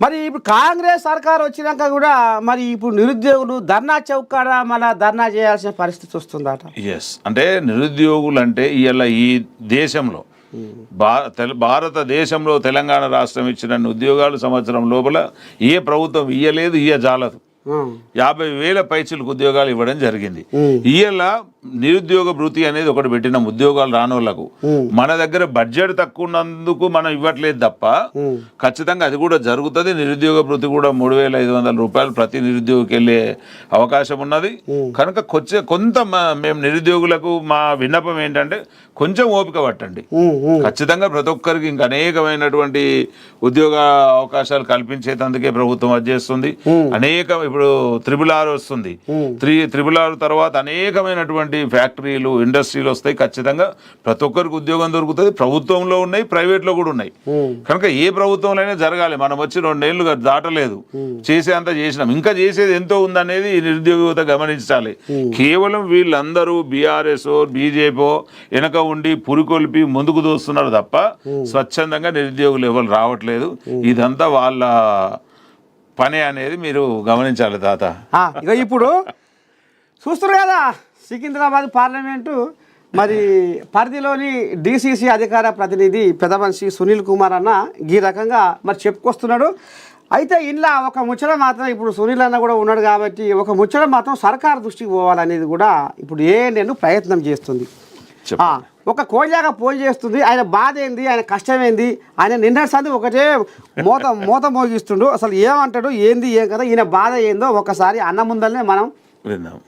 మరి ఇప్పుడు కాంగ్రెస్ సర్కార్ వచ్చినాక కూడా మరి ఇప్పుడు నిరుద్యోగులు ధర్నా చౌకాడ మళ్ళీ ధర్నా చేయాల్సిన పరిస్థితి వస్తుందట. ఎస్, అంటే నిరుద్యోగులు అంటే ఇవాళ ఈ దేశంలో భారతదేశంలో తెలంగాణ రాష్ట్రం ఇచ్చిన ఉద్యోగాలు సంవత్సరం లోపల ఏ ప్రభుత్వం ఇయ్యలేదు, ఇయ్యజాలదు. 50,000 పైచిలకు ఉద్యోగాలు ఇవ్వడం జరిగింది. ఇవాళ నిరుద్యోగ భృతి అనేది ఒకటి పెట్టినాం ఉద్యోగాలు రానోళ్లకు. మన దగ్గర బడ్జెట్ తక్కువ ఉన్నందుకు మనం ఇవ్వట్లేదు తప్ప ఖచ్చితంగా అది కూడా జరుగుతుంది. నిరుద్యోగ భృతి కూడా 3,500 రూపాయలు ప్రతి నిరుద్యోగికి వెళ్ళే అవకాశం ఉన్నది. కనుక కొంత మేము నిరుద్యోగులకు మా విన్నపం ఏంటంటే కొంచెం ఓపిక పట్టండి. ఖచ్చితంగా ప్రతి ఒక్కరికి ఇంకా అనేకమైనటువంటి ఉద్యోగ అవకాశాలు కల్పించేందుకే ప్రభుత్వం అది చేస్తుంది. ఇప్పుడు 666 వస్తుంది. 666 తర్వాత అనేకమైనటువంటి ఫ్యాక్టరీలు, ఇండస్ట్రీలు వస్తాయి. ఖచ్చితంగా ప్రతి ఒక్కరికి ఉద్యోగం దొరుకుతుంది. ప్రభుత్వంలో ఉన్నాయి, ప్రైవేట్లో కూడా ఉన్నాయి. కనుక ఏ ప్రభుత్వంలో అయినా జరగాలి. మనం వచ్చి 2 ఏళ్ళు దాటలేదు, చేసే అంతా చేసినాం, ఇంకా చేసేది ఎంతో ఉందనేది నిరుద్యోగ యువత గమనించాలి. కేవలం వీళ్ళందరూ బీఆర్ఎస్ బీజేపీ వెనక ఉండి పురికొల్పి ముందుకు దోస్తున్నారు తప్ప స్వచ్ఛందంగా నిరుద్యోగులు ఎవరు రావట్లేదు. ఇదంతా వాళ్ళ పని అనేది మీరు గమనించాలి తాత. ఇక ఇప్పుడు చూస్తున్నారు కదా సికింద్రాబాద్ పార్లమెంటు మరి పరిధిలోని డిసిసి అధికార ప్రతినిధి పెద్ద మనిషి సునీల్ కుమార్ అన్న ఈ రకంగా మరి చెప్పుకొస్తున్నాడు. అయితే ఇంట్లో ఒక ముచ్చట మాత్రం ఇప్పుడు సునీల్ అన్న కూడా ఉన్నాడు కాబట్టి ఒక ముచ్చట మాత్రం సర్కారు దృష్టికి పోవాలనేది కూడా ఇప్పుడు నేను ప్రయత్నం చేస్తుంది. ఒక కోళ్ళగా పోయి చేస్తుంది. ఆయన బాధ ఏంది, ఆయన కష్టం ఏంది, ఆయన నిన్నటి ఒకటే మోత మోగిస్తుండు. అసలు ఏమంటాడు, ఏంది ఏం కదా, ఈయన బాధ ఏందో ఒకసారి అన్న ముందరనే మనం విన్నాం.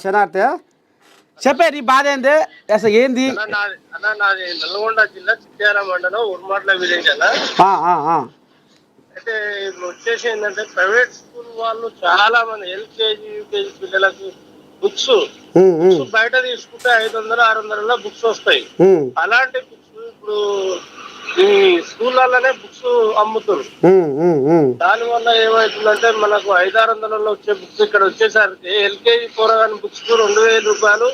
శనార్థ చెప్పే నీ బాధ ఏంది, అసలు ఏంది? నల్గొండ జిల్లా చిట్యాల మండలం ఉర్మాట్ల విలేజ్ అలా. అయితే ఇప్పుడు వచ్చేసి ఏంటంటే ప్రైవేట్ స్కూల్ వాళ్ళు చాలా మంది ఎల్కేజీ యూకేజీ పిల్లలకు బుక్స్ బయట తీసుకుంటే 500-600 బుక్స్ వస్తాయి. అలాంటి బుక్స్ ఇప్పుడు ఈ స్కూళ్ళలోనే బుక్స్ అమ్ముతారు. దాని వల్ల ఏమవుతుందంటే మనకు 500-600 వచ్చే బుక్స్ ఇక్కడ వచ్చేసరికి ఎల్కేజీ పోరగాని బుక్స్ 2,000 రూపాయలు,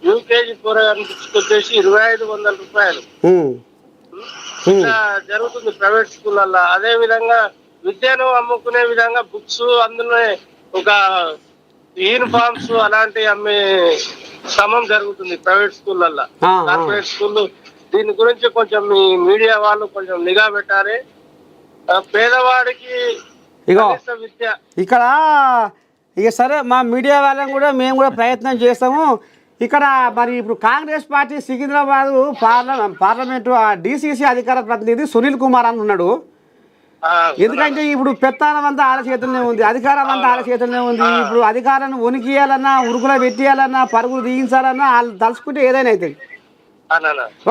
యూకేజీ పోరగాని బుక్స్ వచ్చేసి 2,500 రూపాయలు ఇట్లా జరుగుతుంది ప్రైవేట్ స్కూళ్ళల్లో. అదే విధంగా విద్యను అమ్ముకునే విధంగా బుక్స్, అందులో ఒక యూనిఫామ్స్ అలాంటి అమ్మే క్రమం జరుగుతుంది ప్రైవేట్ స్కూళ్ళల్లో. కార్పొరేట్ స్కూళ్ళు దీని గురించి కొంచెం మీ మీడియా వాళ్ళు కొంచెం నిఘా పెట్టాలి. పేదవాడికి విద్య ఇక్కడ ఇక సరే మా మీడియా వాళ్ళని కూడా మేము కూడా ప్రయత్నం చేస్తాము. ఇక్కడ మరి ఇప్పుడు Congress party Secunderabad parliament DCC అధికార ప్రతినిధి సునీల్ కుమార్ అని ఉన్నాడు. ఎందుకంటే ఇప్పుడు పెత్తానం అంతా ఆల చేతుల్లోనే ఉంది, అధికారం అంతా ఆల చేతుల్లోనే ఉంది. ఇప్పుడు అధికారాన్ని వణికియాలన్నా, ఉరుకులో పెట్టియాలన్నా, పరుగులు తీయించాలన్నా వాళ్ళు తలుచుకుంటే ఏదైనా అవుతుంది.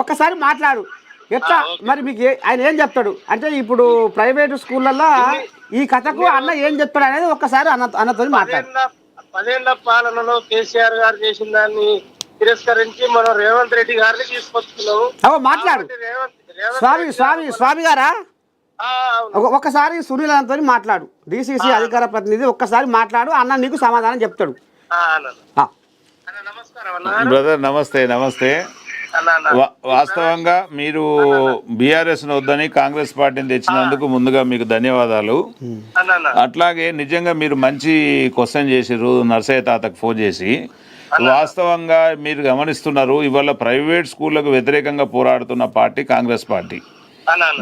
ఒక్కసారి మాట్లాడు ఎట్లా మరి మీకు ఆయన ఏం చెప్తాడు అంటే ఇప్పుడు ప్రైవేటు స్కూళ్ళల్లో ఈ కథకు అన్న ఏం చెప్తాడు అనేది ఒక్కసారి అన్నతో మాట్లాడు. 10 ఏళ్ల పాలనలో కేసీఆర్ గారు చేసిన దాన్ని తిరస్కరించి మనం రేవంత్ రెడ్డి గారిని తీసుకొస్తున్నాము. మాట్లాడు స్వామి గారా అవును. ఒక్కసారి సునీల్ అంతో మాట్లాడు, డిసిసి అధికార ప్రతినిధి, ఒక్కసారి మాట్లాడు, అన్న నీకు సమాధానం చెప్తాడు. అన్న ఆ. అన్న నమస్కారం అన్న. బ్రదర్ నమస్తే. నమస్తే. వాస్తవంగా మీరు బీఆర్ఎస్ వద్దని కాంగ్రెస్ పార్టీని తెచ్చినందుకు ముందుగా మీకు ధన్యవాదాలు. అట్లాగే నిజంగా మీరు మంచి క్వశ్చన్ చేసిర్రు నర్సయ్య తాతకు ఫోన్ చేసి. వాస్తవంగా మీరు గమనిస్తున్నారు, ఇవాళ ప్రైవేట్ స్కూళ్లకు వ్యతిరేకంగా పోరాడుతున్న పార్టీ కాంగ్రెస్ పార్టీ.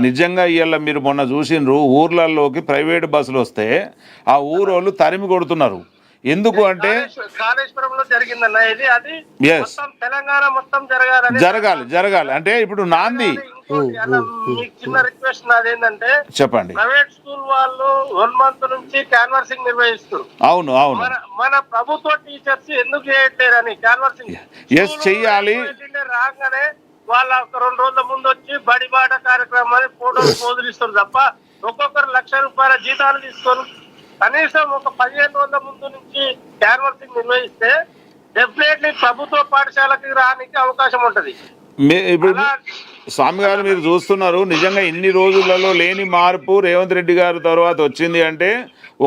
నిజంగా ఇవాళ మీరు మొన్న చూసిండ్రు, ఊర్లలోకి ప్రైవేట్ బస్సులు వస్తే ఆ ఊరోళ్ళు తరిమి కొడుతున్నారు. ఎందుకు అంటే కాళేశ్వరంలో జరిగిందన్న ఇది, అది తెలంగాణ మొత్తం జరగాలి అంటే ఇప్పుడు నాంది. మీకు చిన్న రిక్వెస్ట్ నాది ఏంటంటే, చెప్పండి. ప్రైవేట్ స్కూల్ వాళ్ళు 1 మంత్ నుంచి క్యాన్వర్సింగ్ నిర్వహిస్తారు. అవును మన ప్రభుత్వ టీచర్స్ ఎందుకు చేయట్లేరని క్యాన్వర్సింగ్ చెయ్యాలి. రాగానే వాళ్ళ 2 రోజుల ముందు వచ్చి బడిబాట కార్యక్రమాన్ని ఫోటోలు పోదులిస్తారు తప్ప ఒక్కొక్కరు ₹1,00,000 జీతాలు తీసుకొని కనీసం ఒక 15 రోజుల ముందు నుంచి క్యాన్వర్సింగ్ నిర్వహిస్తే డెఫినెట్లీ ప్రభుత్వ పాఠశాలకి రానికి అవకాశం ఉంటది. ఇప్పుడు స్వామి గారు మీరు చూస్తున్నారు, నిజంగా ఇన్ని రోజులలో లేని మార్పు రేవంత్ రెడ్డి గారి తర్వాత వచ్చింది. అంటే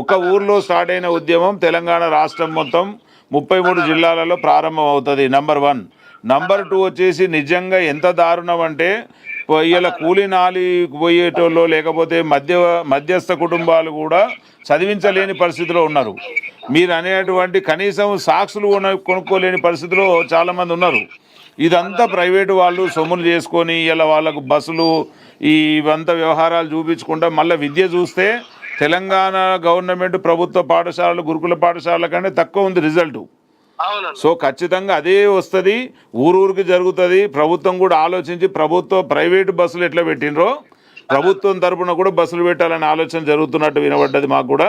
ఒక్క ఊర్లో స్టార్ట్ అయిన ఉద్యమం తెలంగాణ రాష్ట్రం మొత్తం 33 జిల్లాలలో ప్రారంభం అవుతుంది. నంబర్ 1. నంబర్ 2 వచ్చేసి నిజంగా ఎంత దారుణం అంటే, ఇలా కూలినాలి పోయేటోళ్ళు లేకపోతే మధ్యస్థ కుటుంబాలు కూడా చదివించలేని పరిస్థితిలో ఉన్నారు. మీరు అనేటువంటి కనీసం సాక్సులు కొనుక్కోలేని పరిస్థితిలో చాలామంది ఉన్నారు. ఇదంతా ప్రైవేటు వాళ్ళు సొమ్ములు చేసుకొని ఇలా వాళ్ళకు బస్సులు ఇవంతా వ్యవహారాలు చూపించకుండా మళ్ళీ విద్య చూస్తే తెలంగాణ గవర్నమెంట్ ప్రభుత్వ పాఠశాలలు గురుకుల పాఠశాలల కంటే తక్కువ ఉంది రిజల్ట్. సో ఖచ్చితంగా అదే వస్తుంది, ఊరూరికి జరుగుతుంది. ప్రభుత్వం కూడా ఆలోచించి ప్రైవేటు బస్సులు ఎట్లా పెట్టినరో ప్రభుత్వం తరపున కూడా బస్సులు పెట్టాలనే ఆలోచన జరుగుతున్నట్టు వినబడ్డది మాకు కూడా.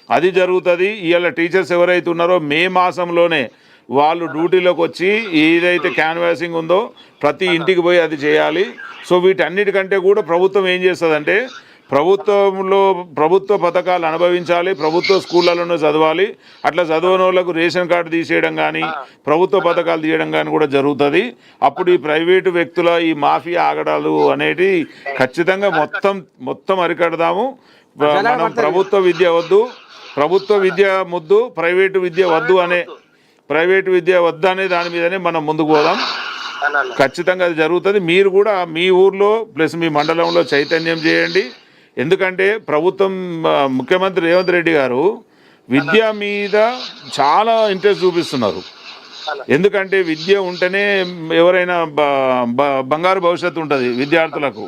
అది జరుగుతుంది. ఇవాళ టీచర్స్ ఎవరైతే ఉన్నారో మే మాసంలోనే వాళ్ళు డ్యూటీలోకి వచ్చి ఏదైతే క్యాన్వాసింగ్ ఉందో ప్రతి ఇంటికి పోయి అది చేయాలి. సో వీటన్నిటికంటే కూడా ప్రభుత్వం ఏం చేస్తుందంటే, ప్రభుత్వ పథకాలు అనుభవించాలి, ప్రభుత్వ స్కూళ్ళలోనే చదవాలి. అట్లా చదవని వాళ్ళకు రేషన్ కార్డు తీసేయడం కానీ ప్రభుత్వ పథకాలు తీయడం కానీ కూడా జరుగుతుంది. అప్పుడు ఈ ప్రైవేటు వ్యక్తుల ఈ మాఫియా ఆగడాలు అనేటి ఖచ్చితంగా మొత్తం అరికడదాము. మనం ప్రభుత్వ విద్య వద్దు, ప్రభుత్వ విద్య ముద్దు, ప్రైవేటు విద్య వద్దు అనే దాని మీదనే మనం ముందుకు పోదాం. ఖచ్చితంగా అది జరుగుతుంది. మీరు కూడా మీ ఊర్లో ప్లస్ మీ మండలంలో చైతన్యం చేయండి. ఎందుకంటే ప్రభుత్వం ముఖ్యమంత్రి రేవంత్ రెడ్డి గారు విద్య మీద చాలా ఇంట్రెస్ట్ చూపిస్తున్నారు. ఎందుకంటే విద్య ఉంటేనే ఎవరైనా బంగారు భవిష్యత్తు ఉంటుంది, విద్యార్థులకు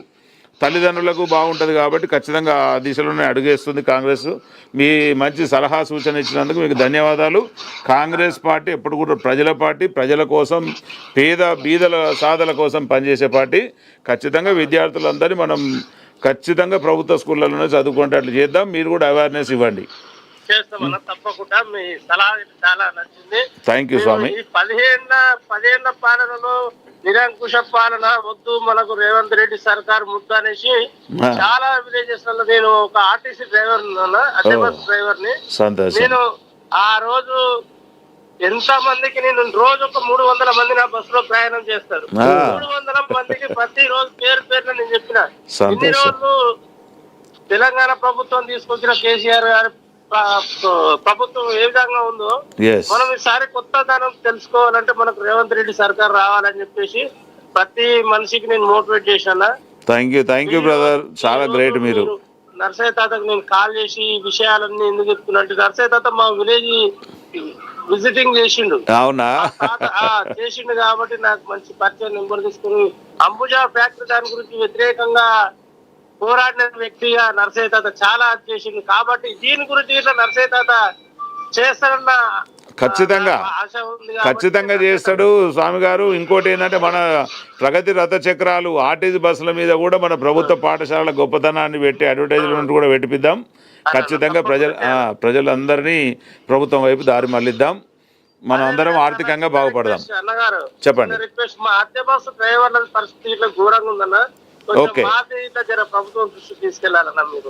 తల్లిదండ్రులకు బాగుంటుంది. కాబట్టి ఖచ్చితంగా ఆ దిశలోనే అడుగేస్తుంది కాంగ్రెస్. మీ మంచి సలహా సూచన ఇచ్చినందుకు మీకు ధన్యవాదాలు. కాంగ్రెస్ పార్టీ ఎప్పుడు కూడా ప్రజల పార్టీ, ప్రజల కోసం బీదల సాధల కోసం పనిచేసే పార్టీ. ఖచ్చితంగా విద్యార్థులందరినీ మనం ఖచ్చితంగా ప్రభుత్వ స్కూళ్ళలోనే చదువుకుంటే అట్లా చేద్దాం. మీరు కూడా అవేర్నెస్ ఇవ్వండి. చేస్తామన్నా, తప్పకుండా. మీ సలహా చాలా నచ్చింది. థ్యాంక్ యూ స్వామి. 10 పాలనలో నిరంకుశ పాలన వద్దు, మనకు రేవంత్ రెడ్డి సర్కార్ ముద్దు అనేసి చాలా విలేజెస్ లో, నేను ఒక ఆర్టీసీ డ్రైవర్ అదే బస్ డ్రైవర్ ని, నేను ఆ రోజు ఎంత మందికి, నేను రోజు ఒక 300 మంది నా బస్సులో ప్రయాణం చేస్తారు. 300 మందికి ప్రతి రోజు పేరున నేను చెప్పిన, ఇన్ని రోజులు తెలంగాణ ప్రభుత్వం తీసుకొచ్చిన కేసీఆర్ గారి ప్రభుత్వం ఏ విధంగా ఉందో మనం ఈసారి కొత్త దానం తెలుసుకోవాలంటే మనకు రేవంత్ రెడ్డి సర్కార్ రావాలని చెప్పేసి ప్రతి మనిషికి నేను మోటివేట్ చేశాను. థ్యాంక్ యూ బ్రదర్, చాలా గ్రేట్. మీరు నర్సయ్య తాతకు నేను కాల్ చేసి ఈ విషయాలన్నీ ఎందుకు చెప్తున్నట్టు, నర్సయ్య తాత మా విలేజ్ విజిటింగ్ చేసిండు. అవునా? చేసిండు కాబట్టి నాకు మంచి పరిచయం నెంబర్ తీసుకుని అంబుజా ఫ్యాక్టరీ దాని గురించి వ్యతిరేకంగా పోరాడిన వ్యక్తిగా నర్సయ్య తాత చాలా చేసిండు. కాబట్టి దీని గురించి ఇట్లా నర్సయ్య తాత చేస్తారన్న ఖచ్చితంగా చేస్తాడు స్వామి గారు. ఇంకోటి ఏంటంటే, మన ప్రగతి రథ చక్రాలు ఆర్టీసీ బస్సుల మీద కూడా మన ప్రభుత్వ పాఠశాలల గొప్పతనాన్ని పెట్టి అడ్వర్టైజ్మెంట్ కూడా పెట్టిద్దాం. ఖచ్చితంగా ప్రజలందరినీ ప్రభుత్వం వైపు దారి మళ్ళిద్దాం. మనం అందరం ఆర్థికంగా బాగుపడదాం. చెప్పండి. మా అద్దె బస్సు డ్రైవర్ల పరిస్థితి ఇట్లా ఘోరంగా ఉందన్న. ఓకే,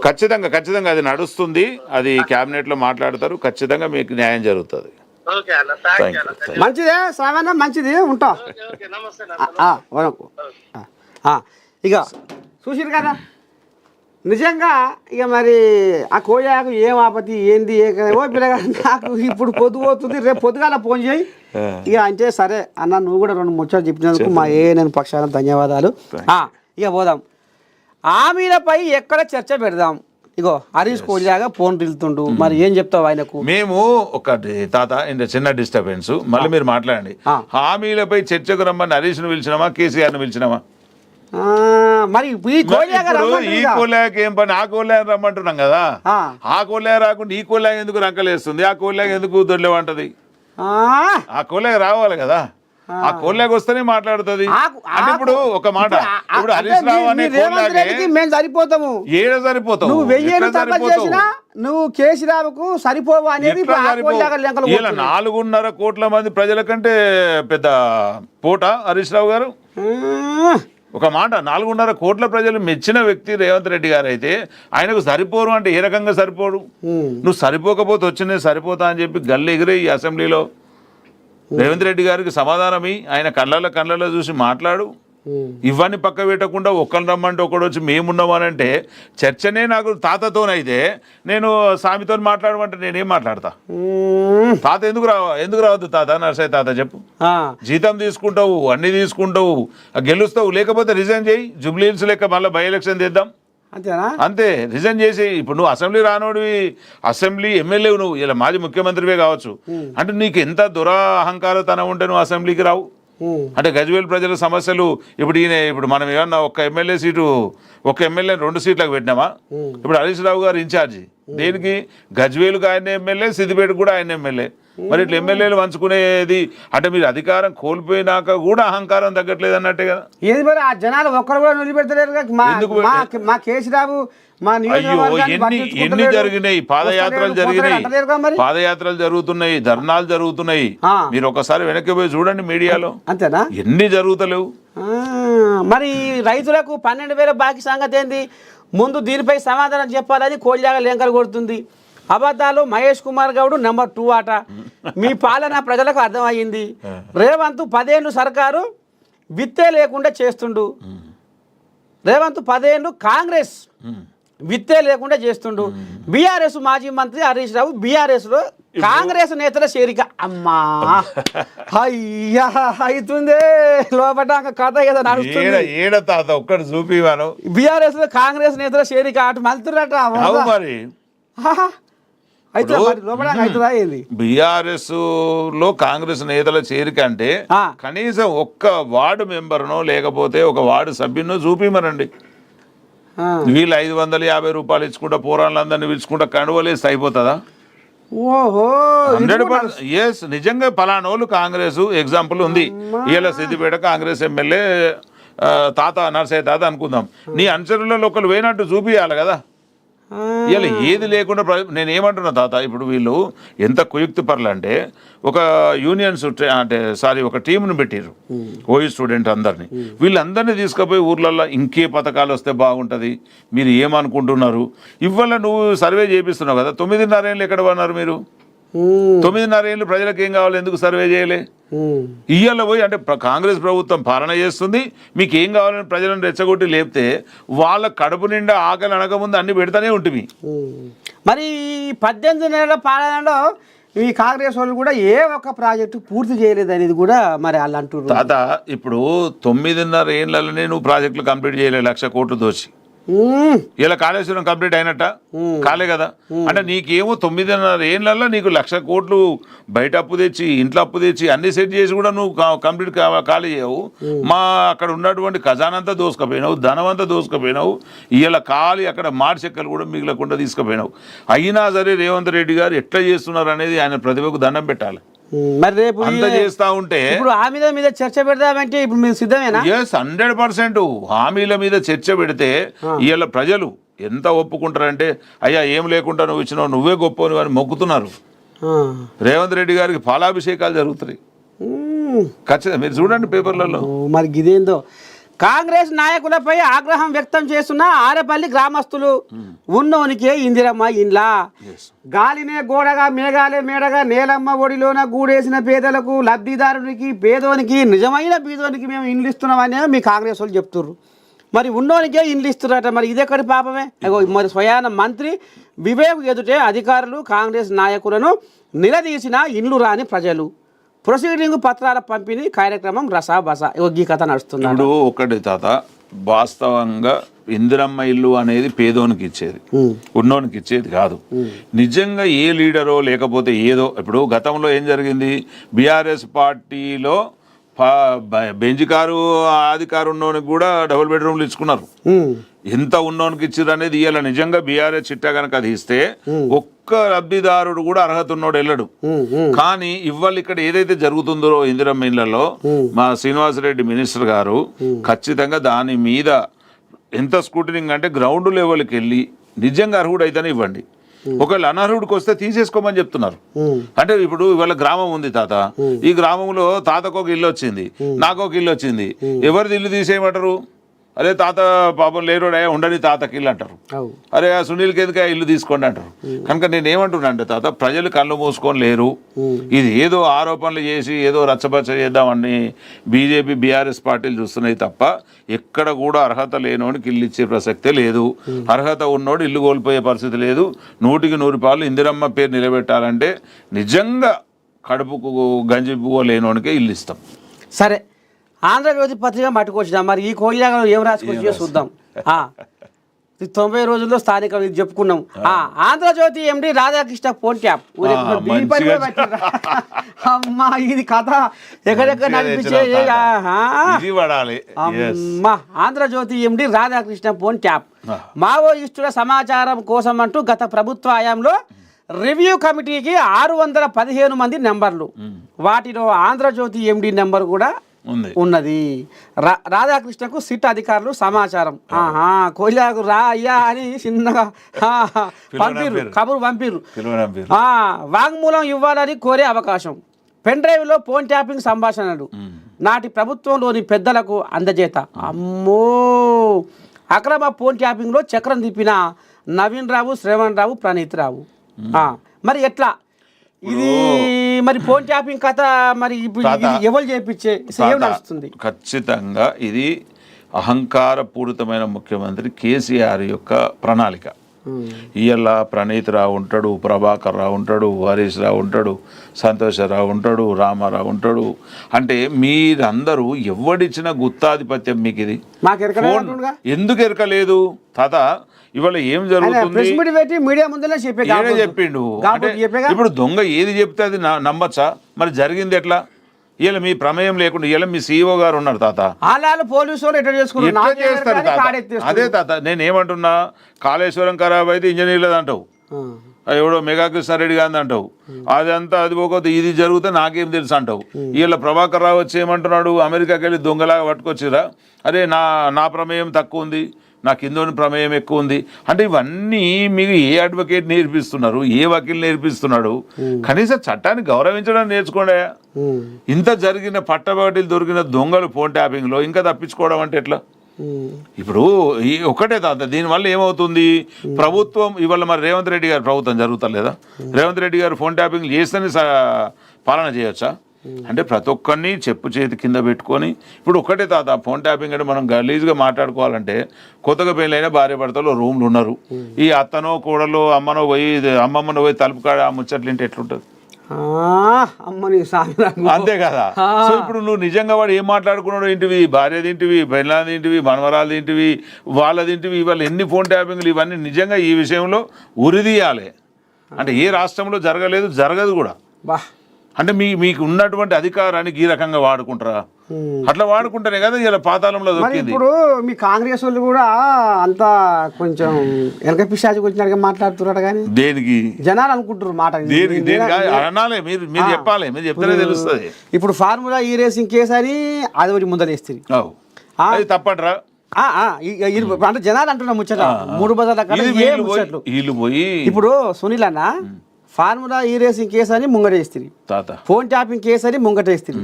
ఖచ్చితంగా అది నడుస్తుంది. అది క్యాబినెట్ లో మాట్లాడతారు. ఖచ్చితంగా మీకు న్యాయం జరుగుతుంది. మంచిదే శ్రావణ, మంచిది. ఉంటా. ఇక చూసిరు కదా, నిజంగా ఇక మరి ఆ కోయాకు ఏం ఆపతి ఏంది ఓ పిల్లగా నాకు ఇప్పుడు పొద్దు పోతుంది, రేపు పొద్దుగాల ఫోన్ చేయి ఇక అంటే సరే అన్న నువ్వు కూడా 2 ముచ్చట్లు చెప్పినందుకు మా నేను పక్షాన ధన్యవాదాలు. ఇక పోదాం హామీలపై ఎక్కడ చర్చ పెడదాం. ఇగో హరీష్ కోలియాగా ఫోన్ వెళ్తుండు, మరి ఏం చెప్తావు ఆయనకు? మేము ఒకటి తాత ఇంత చిన్న డిస్టర్బెన్స్, మళ్ళీ మీరు మాట్లాడండి. హామీలపై చర్చకు రమ్మని హరీష్ను పిలిచినామా, కేసీఆర్ను పిలిచినామా? మరి ఈ కోలేక ఏం పని? ఆ కోలేక రమ్మంటున్నాం కదా, ఆ కోలేక రాకుండా ఈ కోలేక ఎందుకు రంకలేస్తుంది, ఆ కోలేక ఎందుకు దొరలేమంటది? ఆ కోలేక రావాలి కదా, ఆ కోళ్ళకి వస్తేనే మాట్లాడుతుంది. అంటే ఇప్పుడు ఒక మాట, ఇప్పుడు హరీష్ రావు అనే మేము సరిపోతాము, ఏడ సరిపోతావు, నువ్వు 1000 చేసినా నువ్వు కేసీరావుకు సరిపోవు అనేది 4.5 కోట్ల మంది ప్రజల కంటే పెద్ద పోట హరీష్ రావు గారు. ఒక మాట, 4.5 కోట్ల ప్రజలు మెచ్చిన వ్యక్తి రేవంత్ రెడ్డి గారు అయితే ఆయనకు సరిపోరు అంటే ఏ రకంగా సరిపోరు? నువ్వు సరిపోకపోతే వచ్చిందే సరిపోతా అని చెప్పి గల్లు ఎగిరే ఈ అసెంబ్లీలో రేవంత్ రెడ్డి గారికి సమాధానమి, ఆయన కళ్ళలో చూసి మాట్లాడు. ఇవన్నీ పక్క పెట్టకుండా ఒకరిని రమ్మంటే ఒకడు వచ్చి మేమున్నామనంటే చర్చనే నాకు తాతతోనైతే నేను స్వామితో మాట్లాడమంటే నేనేం మాట్లాడతా? తాత ఎందుకు రావద్దు తాత? నర్సయ్య తాత చెప్పు, జీతం తీసుకుంటావు, అన్ని తీసుకుంటావు, గెలుస్తావు, లేకపోతే రిజైన్ చేయి, జూబ్లీ హిల్స్ లెక్క మళ్ళీ బై ఎలక్షన్ చేద్దాం, అంతే. రిజైన్ చేసి ఇప్పుడు నువ్వు అసెంబ్లీ రానోడివి, అసెంబ్లీ ఎమ్మెల్యే నువ్వు, ఇలా మాజీ ముఖ్యమంత్రివే కావచ్చు, అంటే నీకు ఎంత దురహంకారతనం ఉంటే నువ్వు అసెంబ్లీకి రావు? అంటే గజ్వేల్ ప్రజల సమస్యలు ఇప్పుడు మనం ఏమన్నా ఒక ఎమ్మెల్యే 2 సీట్లకు పెట్టినామా? ఇప్పుడు హరీష్ రావు గారు ఇన్ఛార్జి దేనికి? గజ్వేలుకు ఆయన ఎమ్మెల్యే, సిద్దిపేటకు కూడా ఆయన ఎమ్మెల్యే. మరి ఇట్లా ఎమ్మెల్యేలు పంచుకునేది అంటే మీరు అధికారం కోల్పోయినాక కూడా అహంకారం తగ్గట్లేదు అన్నట్టే కదా. ఏది మరి ఆ జనాలు ఒక్కరు కూడా నిలబెడతలేరు. మా కేసీరావు ఎన్ని జరిగినాయి పాదయాత్రలు జరుగుతున్నాయి, ధర్నాలు జరుగుతున్నాయి. మీరు ఒకసారి వెనక్కి పోయి చూడండి మీడియాలో, అంతేనా? ఎన్ని జరుగుతలేవు. మరి రైతులకు 12,000 బాకీ సంగతి ఏంది? ముందు దీనిపై సమాధానం చెప్పాలని కోల్యాగా లేంకలు కొడుతుంది. అబద్ధాలు మహేష్ కుమార్ గౌడ్ నెంబర్ 2 ఆట. మీ పాలన ప్రజలకు అర్థమయ్యింది. రేవంత్ 10 ఏళ్ళు సర్కారు విత్తే లేకుండా చేస్తుండు. రేవంత్ 10 ఏళ్ళు కాంగ్రెస్ విత్తే లేకుండా చేస్తుండు. బీఆర్ఎస్ మాజీ మంత్రి హరీష్ రావు బీఆర్ఎస్లో కాంగ్రెస్ నేతల చేరిక. అమ్మా అయ్యా అవుతుందే లోపల కథ ఏదో నడుస్తుంది. ఒక్కటి చూపివాను. బీఆర్ఎస్ లో కాంగ్రెస్ నేతల చేరిక అటు మలుతురట. మరి బీఆర్ఎస్ లో కాంగ్రెస్ నేతల చేరిక అంటే కనీసం ఒక్క వార్డు మెంబర్నో లేకపోతే ఒక వార్డు సభ్యునో చూపిమనండి. వీళ్ళు 550 రూపాయలు ఇచ్చుకుంటా పోరాళ్ళందరినీ పిలుచుకుంటా కండువలేసి అయిపోతుందా? ఓహో 100%. ఎస్, నిజంగా పలానోళ్ళు కాంగ్రెస్ ఎగ్జాంపుల్ ఉంది. ఇలా సిద్దిపేట కాంగ్రెస్ ఎమ్మెల్యే తాత నర్సయ్య తాత అనుకుందాం. నీ అనుచరులలో ఒకరు పోయినట్టు చూపియాలి కదా. ఇలా ఏది లేకుండా నేను ఏమంటున్నా తాత, ఇప్పుడు వీళ్ళు ఎంత కుయుక్తి పరులు అంటే ఒక యూనియన్స్ ఒక టీంను పెట్టారు ఓయూ స్టూడెంట్ అందరినీ. వీళ్ళందరినీ తీసుకుపోయి ఊర్లలో ఇంకే పథకాలు వస్తే బాగుంటుంది, మీరు ఏమనుకుంటున్నారు? ఇవాళ నువ్వు సర్వే చేపిస్తున్నావు కదా, 9.5 ఏళ్ళు ఎక్కడ పడినారు మీరు? 9.5 ఏళ్ళు ప్రజలకు ఏం కావాలి, ఎందుకు సర్వే చేయలే? ఇయ్యాల పోయి అంటే కాంగ్రెస్ ప్రభుత్వం పాలన చేస్తుంది, మీకు ఏం కావాలని ప్రజలను రెచ్చగొట్టి లేపితే వాళ్ళ కడుపు నిండా ఆకలి అనకముందు అన్ని పెడతానే ఉంటుంది. మరి 18 నెలల పాలనలో ఈ కాంగ్రెస్ వాళ్ళు కూడా ఏ ఒక్క ప్రాజెక్టు పూర్తి చేయలేదు అనేది కూడా మరి వాళ్ళు అంటున్నారు. తాత ఇప్పుడు 9.5 ఏళ్ళనే నువ్వు ప్రాజెక్టులు కంప్లీట్ చేయలేదు, 1,00,000 కోట్లు దోచి. ఇలా కాళేశ్వరం కంప్లీట్ అయినట్ట కాలే కదా. అంటే నీకేమో 9.5 ఏళ్ళల్లో నీకు 1,00,000 కోట్లు బయట అప్పు తెచ్చి ఇంట్లో అప్పు తెచ్చి అన్ని సెట్ చేసి కూడా నువ్వు కంప్లీట్ ఖాళీ చేయవు. మా అక్కడ ఉన్నటువంటి ఖజానంతా దోసుకుపోయినావు, ధనం అంతా దోసుకుపోయినావు. ఇలా ఖాళీ అక్కడ మాడి చెక్కలు కూడా మిగలకుండా తీసుకుపోయినావు. అయినా సరే రేవంత్ రెడ్డి గారు ఎట్లా చేస్తున్నారు అనేది ఆయన ప్రతిభకు దండం పెట్టాలి. మరి రేపు అంత చేస్తా ఉంటే ఇప్పుడు హామీల మీద చర్చ పెడదామంటే ఇప్పుడు మీరు సిద్ధమేనా? ఎస్, 100% హామీల మీద చర్చ పెడితే ఇవాళ ప్రజలు ఎంత ఒప్పుకుంటారంటే అయ్యా ఏం లేకుండా నువ్వు ఇచ్చినావు, నువ్వే గొప్ప అని మొక్కుతున్నారు. రేవంత్ రెడ్డి గారికి పాలాభిషేకాలు జరుగుతాయి ఖచ్చితంగా, మీరు చూడండి పేపర్లలో. మరి ఇదేందో కాంగ్రెస్ నాయకులపై ఆగ్రహం వ్యక్తం చేస్తున్న ఆరేపల్లి గ్రామస్తులు. ఉన్నోనికే ఇందిరమ్మ ఇండ్లా, గాలినే గోడగా మేఘాలే మేడగా నేలమ్మ ఒడిలోన గూడేసిన పేదలకు లబ్ధిదారునికి పేదోనికి నిజమైన బీదోనికి మేము ఇండ్లు ఇస్తున్నామని మీ కాంగ్రెస్ వాళ్ళు చెప్తుర్రు. మరి ఉన్నోనికే ఇండ్లు ఇస్తున్నారట, మరి ఇదెక్కడి పాపమే? అగో మరి స్వయాన మంత్రి వివేక్ ఎదుటే అధికారులు కాంగ్రెస్ నాయకులను నిలదీసిన ఇండ్లు రాని ప్రజలు. ప్రొసీడింగ్ పత్రాల పంపిణీ కార్యక్రమం రసాబస. ఈ కథ నడుస్తుంది. ఇప్పుడు ఒకటి తాత, వాస్తవంగా ఇందిరమ్మ ఇల్లు అనేది పేదోనికి ఇచ్చేది, ఉన్నోనికి ఇచ్చేది కాదు. నిజంగా ఏ లీడరో లేకపోతే ఏదో, ఇప్పుడు గతంలో ఏం జరిగింది, బీఆర్ఎస్ పార్టీలో బెంచ్ కారు అధికారు ఉన్నోనికి కూడా డబుల్ బెడ్రూమ్లు ఇచ్చుకున్నారు. ఎంత ఉన్నోనికి ఇచ్చారు అనేది ఇవాళ నిజంగా బీఆర్ఎస్ చిట్టా కనుక అది ఇస్తే ఒక్క లబ్ధిదారుడు కూడా అర్హత ఉన్నోడు వెళ్ళడు. కానీ ఇవాళ ఇక్కడ ఏదైతే జరుగుతుందో ఇందిరమ్మ ఇళ్లలో మా శ్రీనివాసరెడ్డి మినిస్టర్ గారు ఖచ్చితంగా దాని మీద ఎంత స్కూటనింగ్ అంటే గ్రౌండ్ లెవెల్కి వెళ్ళి నిజంగా అర్హుడు అయితేనే ఇవ్వండి. ఒకవేళ అనర్హుడికి వస్తే తీసేసుకోమని చెప్తున్నారు. అంటే ఇప్పుడు ఇవాళ గ్రామం ఉంది తాత, ఈ గ్రామంలో తాతకు ఒక ఇల్లు వచ్చింది, నాకు ఒక ఇల్లు వచ్చింది, ఎవరిది ఇల్లు తీసేయమంటారు? అరే తాత పాపం లేరోడే ఉండని తాతకి ఇల్లు అంటారు, అరే ఆ సునీల్కి ఎందుకు ఇల్లు తీసుకోండి అంటారు. కనుక నేను ఏమంటున్నా అంటే తాత, ప్రజలు కళ్ళు మూసుకొని లేరు. ఇది ఏదో ఆరోపణలు చేసి ఏదో రచ్చబచ్చ చేద్దామని బీజేపీ బీఆర్ఎస్ పార్టీలు చూస్తున్నాయి తప్ప ఎక్కడ కూడా అర్హత లేనోడికి ఇల్లు ఇచ్చే ప్రసక్తే లేదు. అర్హత ఉన్నోడు ఇల్లు కోల్పోయే పరిస్థితి లేదు. 100కి 100 పాలు ఇందిరమ్మ పేరు నిలబెట్టాలంటే నిజంగా కడుపుకు గంజి పువ్వు లేనోడికే ఇల్లు ఇస్తాం. సరే, ఆంధ్రజ్యోతి పత్రిక పట్టుకొచ్చినా, మరి ఈ కోయిలాగా ఏం రాసుకొచ్చి చూద్దాం. 90 రోజుల్లో స్థానిక ఇది చెప్పుకున్నాం. ఆంధ్రజ్యోతి ఎండి రాధాకృష్ణ ఫోన్ ట్యాప్. అమ్మా ఇది కథ ఎక్కడెక్కడ నడిపించే. అమ్మా ఆంధ్రజ్యోతి ఎండి రాధాకృష్ణ ఫోన్ ట్యాప్. మావోయిస్టుల సమాచారం కోసం అంటూ గత ప్రభుత్వ హయాంలో రివ్యూ కమిటీకి 615 మంది నెంబర్లు, వాటిలో ఆంధ్రజ్యోతి ఎండి నెంబర్ కూడా ఉన్నది. రాధాకృష్ణకు సిట్ అధికారులు సమాచారం. కోయిలాకు రా అయ్యా అని చిన్నగా పంపిరు, కబురు పంపిరు. వాంగ్మూలం ఇవ్వాలని కోరే అవకాశం. పెన్ డ్రైవ్లో ఫోన్ ట్యాపింగ్ సంభాషణలు నాటి ప్రభుత్వంలోని పెద్దలకు అందజేత. అమ్మో, అక్రమ ఫోన్ ట్యాపింగ్లో చక్రం తిప్పిన నవీన్ రావు, శ్రవణ్ రావు, ప్రణీత్ రావు. మరి ఎట్లా ఇది? మరి ఫోన్ ట్యాపింగ్ కథ మరి ఎవరు చేపించే నడుస్తుంది? ఖచ్చితంగా ఇది అహంకారపూరితమైన ముఖ్యమంత్రి కేసీఆర్ యొక్క ప్రణాళిక. ఇవాళ ప్రణీత్ రావు ఉంటాడు, ప్రభాకర్ రావు ఉంటాడు, హరీష్ రావు ఉంటాడు, సంతోషరావు ఉంటాడు, రామారావు ఉంటాడు. అంటే మీరందరూ ఎవడిచ్చిన గుత్తాధిపత్యం మీకు ఇది. ఎందుకు ఎరకలేదు తాత? ఇవాళ ఏం జరుగుతుంది చెప్పిండు. ఇప్పుడు దొంగ ఏది చెప్తే అది నమ్మచ్చా? మరి జరిగింది ఎట్లా? ఇలా మీ ప్రమేయం లేకుండా ఇలా మీ సీఈఓ గారు ఉన్నారు తాత, ఎట్లా చేస్తారు తాత? అదే తాత నేనేమంటున్నా, కాళేశ్వరం ఖరాబ్ అయితే ఇంజనీర్లది అంటావు, ఎవడో మెగా కృష్ణారెడ్డి గాంధీ అంటావు, అదంతా అది పోకపోతే ఇది జరిగితే నాకేం తెలుసు అంటావు. వీళ్ళ ప్రభాకర్ రావు వచ్చి ఏమంటున్నాడు, అమెరికాకి వెళ్ళి దొంగలాగా పట్టుకొచ్చిరా, అరే నా ప్రమేయం తక్కువ ఉంది, నా కిందోని ప్రమేయం ఎక్కువ ఉంది అంటే ఇవన్నీ మీకు ఏ అడ్వకేట్ నేర్పిస్తున్నారు, ఏ వకీల్ నేర్పిస్తున్నాడు? కనీసం చట్టాన్ని గౌరవించడం నేర్చుకోండి. ఇంత జరిగిన పట్టబడిలు దొరికిన దొంగలు ఫోన్ ట్యాపింగ్లో ఇంకా తప్పించుకోవడం అంటే ఎట్లా? ఇప్పుడు ఒకటే తాత, దీనివల్ల ఏమవుతుంది? ప్రభుత్వం ఇవాళ మరి రేవంత్ రెడ్డి గారు ప్రభుత్వం జరుగుతలేదా? రేవంత్ రెడ్డి గారు ఫోన్ ట్యాపింగ్ చేస్తేనే పాలన చేయొచ్చా? అంటే ప్రతి ఒక్కరిని చెప్పు చేతి కింద పెట్టుకొని, ఇప్పుడు ఒక్కటే తాత ఫోన్ ట్యాపింగ్ అంటే మనం గలీజ్గా మాట్లాడుకోవాలంటే కొత్తగా పెళ్ళైన భార్య భర్తలు రూమ్లు ఉన్నారు, ఈ అత్తనో కోడలో అమ్మనో పోయి అమ్మమ్మనో పోయి తలుపు కాడ ఆ ముచ్చట్లు ఇంటి ఎట్లుంటుంది? అంతే కదా. సో ఇప్పుడు నువ్వు నిజంగా వాడు ఏం మాట్లాడుకున్నాడు ఏంటివి, భార్యది ఏంటివి, పెళ్ళాది ఏంటివి, మనవరాలది ఏంటివి, వాళ్ళది ఏంటివి, ఇవాళ ఎన్ని ఫోన్ ట్యాపింగ్లు, ఇవన్నీ నిజంగా ఈ విషయంలో ఉరిదీయాలి. అంటే ఏ రాష్ట్రంలో జరగలేదు, జరగదు కూడా. అంటే మీకు ఉన్నటువంటి అధికారానికి ఈ రకంగా వాడుకుంటారా? అట్లా వాడుకుంటేనే కదా ఇలా పాతాళంలో దొరికింది. ఇప్పుడు మీ కాంగ్రెస్ వాళ్ళు కూడా అంతా కొంచెం ఎలక పిశాచి వచ్చినట్టుగా మాట్లాడుతున్నారు కానీ దేనికి జనాలు అనుకుంటారు మాట అనాలే, మీరు చెప్పాలి, మీరు చెప్తేనే తెలుస్తుంది. ఇప్పుడు ఫార్ములా ఈ రేసింగ్ కేసు అని అది ఒకటి ముందరేస్తుంది, అది తప్పట్రా అంటే జనాలు అంటున్నా ముచ్చట 3 బజార్ల వీళ్ళు పోయి. ఇప్పుడు సునీల్ అన్న ఫార్ములా ఈ రేసింగ్ కేసు అని ముంగటేస్తుంది, ఫోన్ ట్యాపింగ్ కేసు అని ముంగటేస్తుంది,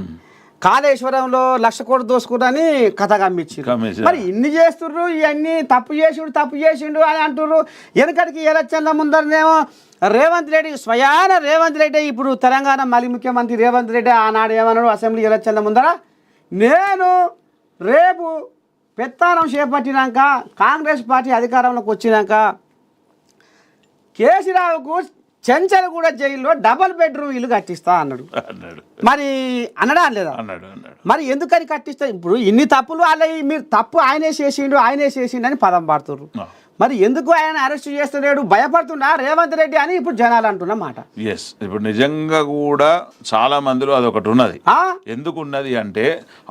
కాళేశ్వరంలో 1,00,000 కోట్లు దోసుకుంటని కథ కమ్మించారు. మరి ఇన్ని చేస్తుర్రు, ఇవన్నీ తప్పు చేసిండు అని అంటుర్రు. వెనకటికి ఎలక్షన్ల ముందరనేమో రేవంత్ రెడ్డి, స్వయాన రేవంత్ రెడ్డి, ఇప్పుడు తెలంగాణ మళ్ళీ ముఖ్యమంత్రి రేవంత్ రెడ్డి ఆనాడు ఏమన్నాడు అసెంబ్లీ ఎలక్షన్ల ముందర, నేను రేపు పెత్తానం చేపట్టినాక కాంగ్రెస్ పార్టీ అధికారంలోకి వచ్చినాక కేసీరావుకు చెంచలగూడ జైల్లో డబల్ బెడ్రూమ్ ఇల్లు కట్టిస్తా అన్నాడు. మరి అనడా లేదా? మరి ఎందుకని కట్టిస్తా? ఇప్పుడు ఇన్ని తప్పులు వాళ్ళ మీరు తప్పు ఆయనే చేసిండు అని పదం పాడుతున్నారు. మరి ఎందుకు ఆయన అరెస్ట్ చేస్తున్నాడు? భయపడుతున్నా రేవంత్ రెడ్డి అని ఇప్పుడు జనాలు అంటున్న మాట. ఎస్, ఇప్పుడు నిజంగా కూడా చాలా మందిలో అదొకటి ఉన్నది. ఎందుకు ఉన్నది అంటే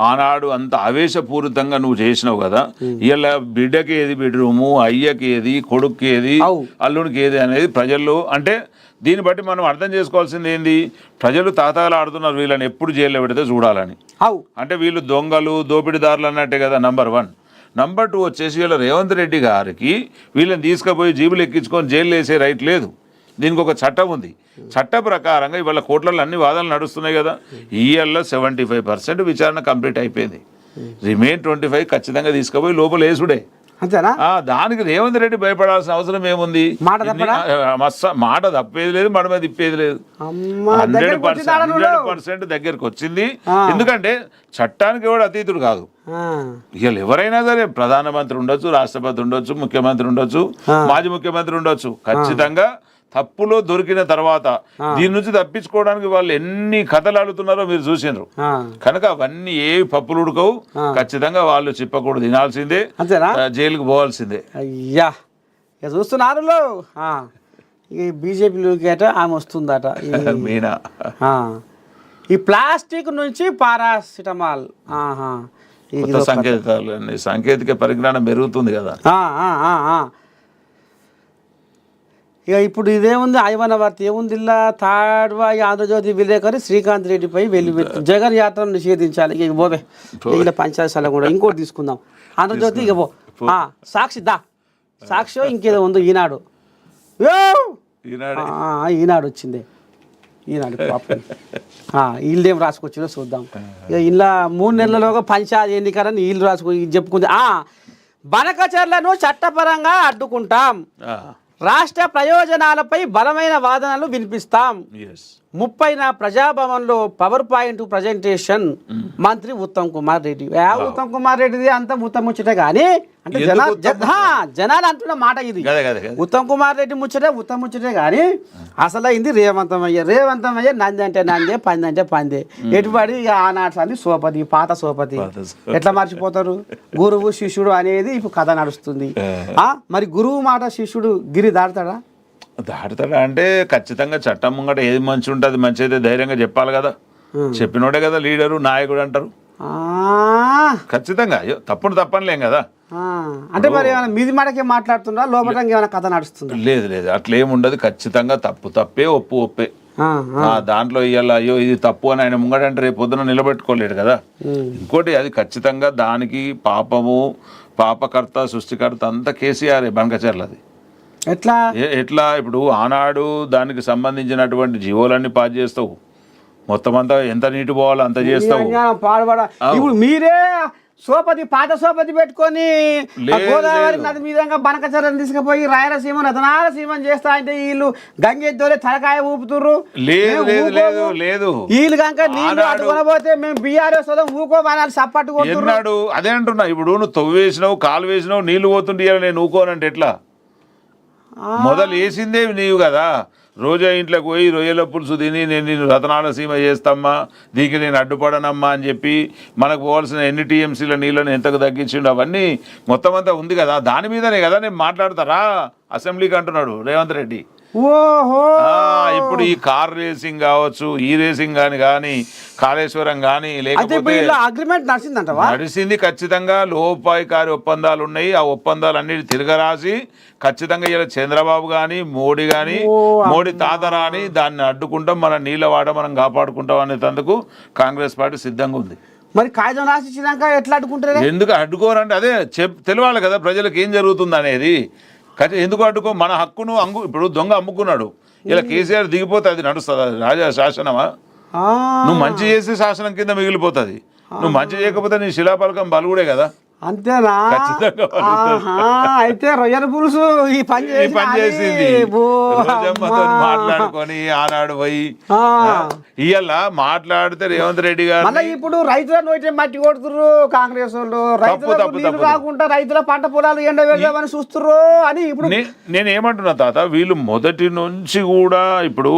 ఆనాడు అంత ఆవేశపూరితంగా నువ్వు చేసినావు కదా, ఇలా బిడ్డకి ఏది బెడ్రూము, అయ్యకి ఏది, కొడుక్కి ఏది, అల్లుడికి ఏది అనేది ప్రజల్లో అంటే దీన్ని బట్టి మనం అర్థం చేసుకోవాల్సింది ఏంది, ప్రజలు తాతాలు ఆడుతున్నారు వీళ్ళని ఎప్పుడు జైల్లో పెడితే చూడాలని. అంటే వీళ్ళు దొంగలు దోపిడీదారులు అన్నట్టే కదా నంబర్ 1. నంబర్ 2 వచ్చేసి వీళ్ళ రేవంత్ రెడ్డి గారికి వీళ్ళని తీసుకుపోయి జీబులు ఎక్కించుకొని జైలు వేసే రైట్ లేదు. దీనికి ఒక చట్టం ఉంది. చట్ట ప్రకారంగా ఇవాళ కోర్టులలో అన్ని వాదనలు నడుస్తున్నాయి కదా. ఈఎల్లో 75% విచారణ కంప్లీట్ అయిపోయింది. రిమైన్ 25 ఖచ్చితంగా తీసుకుపోయి లోపల వేసుడే. అంతేనా? దానికి రేవంత్ రెడ్డి భయపడాల్సిన అవసరం ఏముంది? మాట తప్పేది లేదు, మన మీద తిప్పేది లేదు. 100% దగ్గరకు వచ్చింది. ఎందుకంటే చట్టానికి ఎవడు అతీతుడు కాదు. ఇవాళ ఎవరైనా సరే ప్రధానమంత్రి ఉండొచ్చు, రాష్ట్రపతి ఉండొచ్చు, ముఖ్యమంత్రి ఉండొచ్చు, మాజీ ముఖ్యమంత్రి ఉండొచ్చు. ఖచ్చితంగా తప్పులో దొరికిన తర్వాత దీని నుంచి తప్పించుకోవడానికి వాళ్ళు ఎన్ని కథలు ఆడుతున్నారో మీరు చూసినారు. కనుక అవన్నీ ఏ పప్పులు ఉడకవు. ఖచ్చితంగా వాళ్ళు చిప్పకూడదు, తినాల్సిందే, జైలుకు పోవాల్సిందే. అయ్యా ఇక చూస్తున్నారు ఈ బీజేపీలోకి అట ఆమె వస్తుందట మీనా. ఈ ప్లాస్టిక్ నుంచి పారాసిటమాల్ సంకేతాలు, సాంకేతిక పరిజ్ఞానం పెరుగుతుంది కదా. ఇక ఇప్పుడు ఇదేముంది, ఐవనవర్తి ఏముంది, ఇలా తాడ్వా ఆంధ్రజ్యోతి విలేకరి శ్రీకాంత్ రెడ్డిపై వెల్లువెత్తు జగన్ యాత్రను నిషేధించాలి. ఇక పోవే ఇలా పంచాయతీ స్థలం కూడా ఇంకోటి తీసుకుందాం. ఆంధ్రజ్యోతి ఇక పో. సాక్షి దా, సాక్షి ఇంకేదో ఉంది, ఈనాడు వచ్చింది. ఈనాడు వీళ్ళేం రాసుకొచ్చిందో చూద్దాం. ఇక ఇలా 3 నెలలలోగా పంచాయతీ ఎన్నికలని వీళ్ళు రాసుకు చెప్పుకుంది. బనకచర్లను చట్టపరంగా అడ్డుకుంటాం, రాష్ట్ర ప్రయోజనాలపై బలమైన వాదనలు వినిపిస్తాం. 30న ప్రజాభవన్లో పవర్ పాయింట్ ప్రజెంటేషన్ మంత్రి ఉత్తమ్ కుమార్ రెడ్డి. ఉత్తమ్ కుమార్ రెడ్డిది అంత ఉత్తమ్ ముచ్చటే కానీ అంటే జనాలు అంటున్న మాట ఇది. ఉత్తమ్ కుమార్ రెడ్డి ముచ్చటే కానీ అసలు అయింది రేవంతమయ్య నంది అంటే నందే, పంది అంటే పందే. ఎటుబడి ఆనాటి సోపతి, పాత సోపతి ఎట్లా మర్చిపోతారు? గురువు శిష్యుడు అనేది ఇప్పుడు కథ నడుస్తుంది. మరి గురువు మాట శిష్యుడు గిరి దాడతాడా అంటే ఖచ్చితంగా చట్టం ముంగట ఏది మంచి ఉంటుంది, మంచి అయితే ధైర్యంగా చెప్పాలి కదా. చెప్పినోడే కదా లీడరు, నాయకుడు అంటారు. ఖచ్చితంగా తప్పనిలేం కదా. అంటే మరి మీది మాటకే మాట్లాడుతుందా, లోపల ఏమైనా కథ నడుస్తుందా? లేదు అట్లేముండదు. ఖచ్చితంగా తప్పే, ఒప్పే. దాంట్లో ఇవాళ అయ్యో ఇది తప్పు అని ఆయన ముంగడంటే రేపు పొద్దున నిలబెట్టుకోలేడు కదా. ఇంకోటి అది ఖచ్చితంగా దానికి పాపకర్త సృష్టికర్త అంతా కేసీఆర్ బనకచర్లది. ఎట్లా ఇప్పుడు ఆనాడు దానికి సంబంధించినటువంటి జీవోలన్నీ పాస్ చేస్తావు, మొత్తం అంతా ఎంత నీటి పోవాలో అంత చేస్తావు. ఇప్పుడు మీరే సోపతి, పాత సోపతి పెట్టుకొని గోదావరి నది మీదంగా బనకచర్లను తీసుకుపోయి రాయలసీమ రతనాలసీమ చేస్తా అంటే వీళ్ళు గంగెద్దోలే తలకాయ ఊపుతుర్రు. లేదు వీళ్ళు కనుక నీళ్లు అట్టుకొనబోతే మేము బీఆర్ఎస్ ఊకోమనాలి సప్పట్టు కొడుతున్నాడు. అదే అంటున్నా. ఇప్పుడు నువ్వు తవ్వేసినావు, కాలు వేసినావు, నీళ్లు పోతుంటే నేను ఊకోనంటే ఎట్లా? మొదలు వేసిందే నీవు కదా. రోజా ఇంట్లోకి పోయి రొయ్యల పులుసు తిని నేను రతనాల సీమ చేస్తామ్మా, దీనికి నేను అడ్డుపడనమ్మా అని చెప్పి మనకు పోవాల్సిన ఎన్ని టీఎంసీల నీళ్ళని ఎంతకు తగ్గించిండు అవన్నీ మొత్తం అంతా ఉంది కదా. దాని మీదనే కదా నేను మాట్లాడతారా అసెంబ్లీకి అంటున్నాడు రేవంత్ రెడ్డి. ఇప్పుడు ఈ కార్ రేసింగ్ కావచ్చు, ఈ రేసింగ్ కానీ కాళేశ్వరం కానీ లేకపోతే నడిచింది. ఖచ్చితంగా లోపాయికారి ఒప్పందాలు ఉన్నాయి. ఆ ఒప్పందాలు అన్నిటి తిరగరాసి ఖచ్చితంగా ఇలా చంద్రబాబు కానీ మోడీ తాతరాని దాన్ని అడ్డుకుంటాం, మన నీళ్ళ మనం కాపాడుకుంటాం అనేందుకు కాంగ్రెస్ పార్టీ సిద్ధంగా ఉంది. మరి కాగితం రాసిచ్చినాక ఎట్లా అడ్డుకుంటారు? ఎందుకు అడ్డుకోరంటే అదే తెలియాలి కదా ప్రజలకు ఏం జరుగుతుంది అనేది. ఎందుకు అడ్డుకో? మన హక్కును ఇప్పుడు దొంగ అమ్ముకున్నాడు, ఇలా కేసీఆర్ దిగిపోతే అది నడుస్తుంది? రాజా శాసనమా? నువ్వు మంచి చేసే శాసనం కింద మిగిలిపోతుంది. నువ్వు మంచి చేయకపోతే నీ శిలాపలకం బలుగుడే కదా. అంతేనా? ఖచ్చితంగా పలుకుతుంది. ఆహా, అయితే రొయ్యల పులుసు ఈ పని చేసింది. రోజమ్మతో మాట్లాడుకొని ఆనాడు పోయి ఇవాళ మాట్లాడితే రేవంత్ రెడ్డి గారు మళ్ళీ ఇప్పుడు రైతులను అయితే మట్టి కొడుతుర్రు కాంగ్రెస్ వాళ్ళు, రైతులకు నీళ్లు రాకుండా రైతుల పంట పొలాలు ఎండ పెడదామని చూస్తుర్రు అని ఇప్పుడు నేను ఏమంటున్నా తాత, వీళ్ళు మొదటి నుంచి కూడా ఇప్పుడు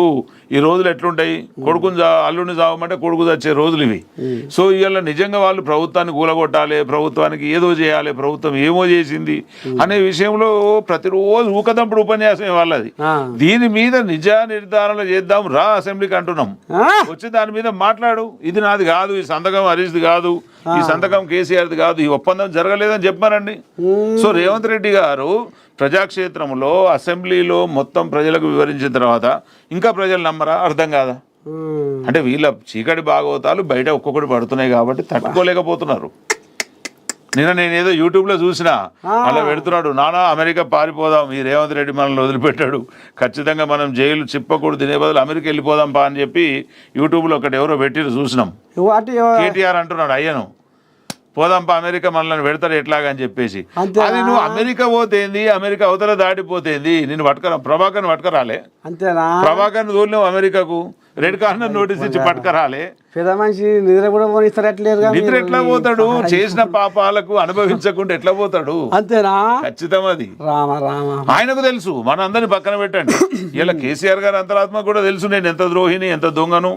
ఈ రోజులు ఎట్లుంటాయి, కొడుకుని అల్లుని చావమంటే కొడుకు చచ్చే రోజులు ఇవి. సో ఇవాళ నిజంగా వాళ్ళు ప్రభుత్వాన్ని కూలగొట్టాలి, ప్రభుత్వానికి ఏదో చేయాలి, ప్రభుత్వం ఏమో చేసింది అనే విషయంలో ప్రతిరోజు ఊకదంపుడు ఉపన్యాసం వాళ్ళది. దీని మీద నిజ నిర్ధారణ చేద్దాం రా అసెంబ్లీకి అంటున్నాం, వచ్చి దాని మీద మాట్లాడు. ఇది నాది కాదు, ఈ సంతకం హరీష్ది కాదు, ఈ సంతకం కేసీఆర్ది కాదు, ఈ ఒప్పందం జరగలేదని చెప్పారండి. సో రేవంత్ రెడ్డి గారు ప్రజాక్షేత్రంలో అసెంబ్లీలో మొత్తం ప్రజలకు వివరించిన తర్వాత ఇంకా ప్రజలు నమ్మరా? అర్థం కాదా? అంటే వీళ్ళ చీకటి భాగవతాలు బయట ఒక్కొక్కటి పడుతున్నాయి కాబట్టి తట్టుకోలేకపోతున్నారు. నేను ఏదో యూట్యూబ్లో చూసినా అలా పెడుతున్నాడు, నానా అమెరికా పారిపోదాం, ఈ రేవంత్ రెడ్డి మనల్ని వదిలిపెట్టాడు, ఖచ్చితంగా మనం జైలు చిప్పకూడదు, తినే బదులు అమెరికా వెళ్ళిపోదాం పా అని చెప్పి యూట్యూబ్లో ఒకటి ఎవరో పెట్టి చూసినాం. కేటీఆర్ అంటున్నాడు, అయ్యను పోదాంపా అమెరికా మనల్ని పెడతాడు ఎట్లాగని చెప్పేసి. అది నువ్వు అమెరికా పోతేంది, అమెరికా అవతల దాటిపోతేంది, నేను ప్రభాకర్ని పట్టుకరాలే, అంతేనా? ప్రభాకర్ని తోలినావు అమెరికాకు, రెడ్ కార్నర్ నోటీస్ ఇచ్చి పట్టుకరాలే. పెద్ద మనిషి నిద్ర కూడా నిద్ర ఎట్లా పోతాడు? చేసిన పాపాలకు అనుభవించకుండా ఎట్లా పోతాడు? అంతేనా? ఖచ్చితం. అది రామ ఆయనకు తెలుసు, మన అందరిని పక్కన పెట్టండి. ఇలా కేసీఆర్ గారి అంతరాత్మ కూడా తెలుసు నేను ఎంత ద్రోహిని, ఎంత దొంగను,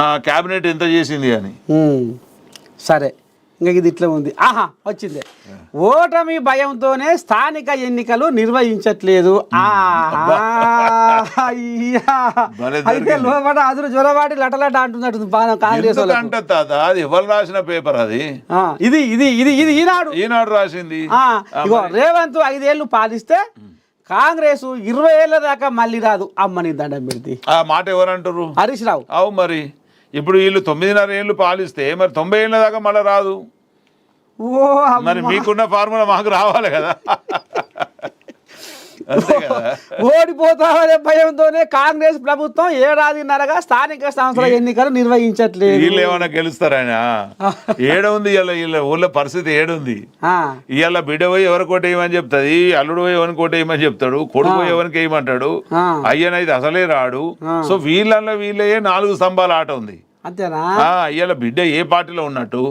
నా క్యాబినెట్ ఎంత చేసింది అని. సరే, ఇంకా ఇది ఇట్లా ఉంది. ఆహా, వచ్చింది. ఓటమి భయంతోనే స్థానిక ఎన్నికలు నిర్వహించట్లేదు. అయితే లోపల అదురు జ్వరవాడి లటలట అంటున్నట్టు కాంగ్రెస్ అది ఎవరు రాసిన పేపర్? అది ఇది ఇది ఇది ఇది ఈనాడు రాసింది. ఇగో రేవంత్ 5 ఏళ్ళు పాలిస్తే కాంగ్రెస్ 20 ఏళ్ళ దాకా మళ్ళీ రాదు, అమ్మని దండం పెడితే. ఆ మాట ఎవరంటారు? హరీష్ రావు. అవు మరి ఇప్పుడు వీళ్ళు 9.5 ఏళ్ళు పాలిస్తే మరి 90 ఏళ్ళ దాకా మళ్ళీ రాదు. మరి మీకున్న ఫార్ములా మాకు రావాలి కదా. ఓడిపోతామనే భయంతోనే కాంగ్రెస్ ప్రభుత్వం 1.5 స్థానిక సంస్థల ఎన్నికలు నిర్వహించట్లేదు. వీళ్ళు ఏమైనా గెలుస్తారాయన? ఏడుంది వీళ్ళ ఊళ్ళో పరిస్థితి, ఏడుంది. ఇవాళ బిడ్డ పోయి ఎవరి కోట వేయమని చెప్తుంది, అల్లుడు పోయి ఎవరిని కోట వేయమని చెప్తాడు, కొడుకు పోయి ఎవరికి వేయమంటాడు, అయ్యనైతే అసలే రాడు. సో వీళ్ళే 4 స్తంభాల ఆట ఉంది. అంతేనా? ఇవాళ బిడ్డ ఏ పార్టీలో ఉన్నట్టు,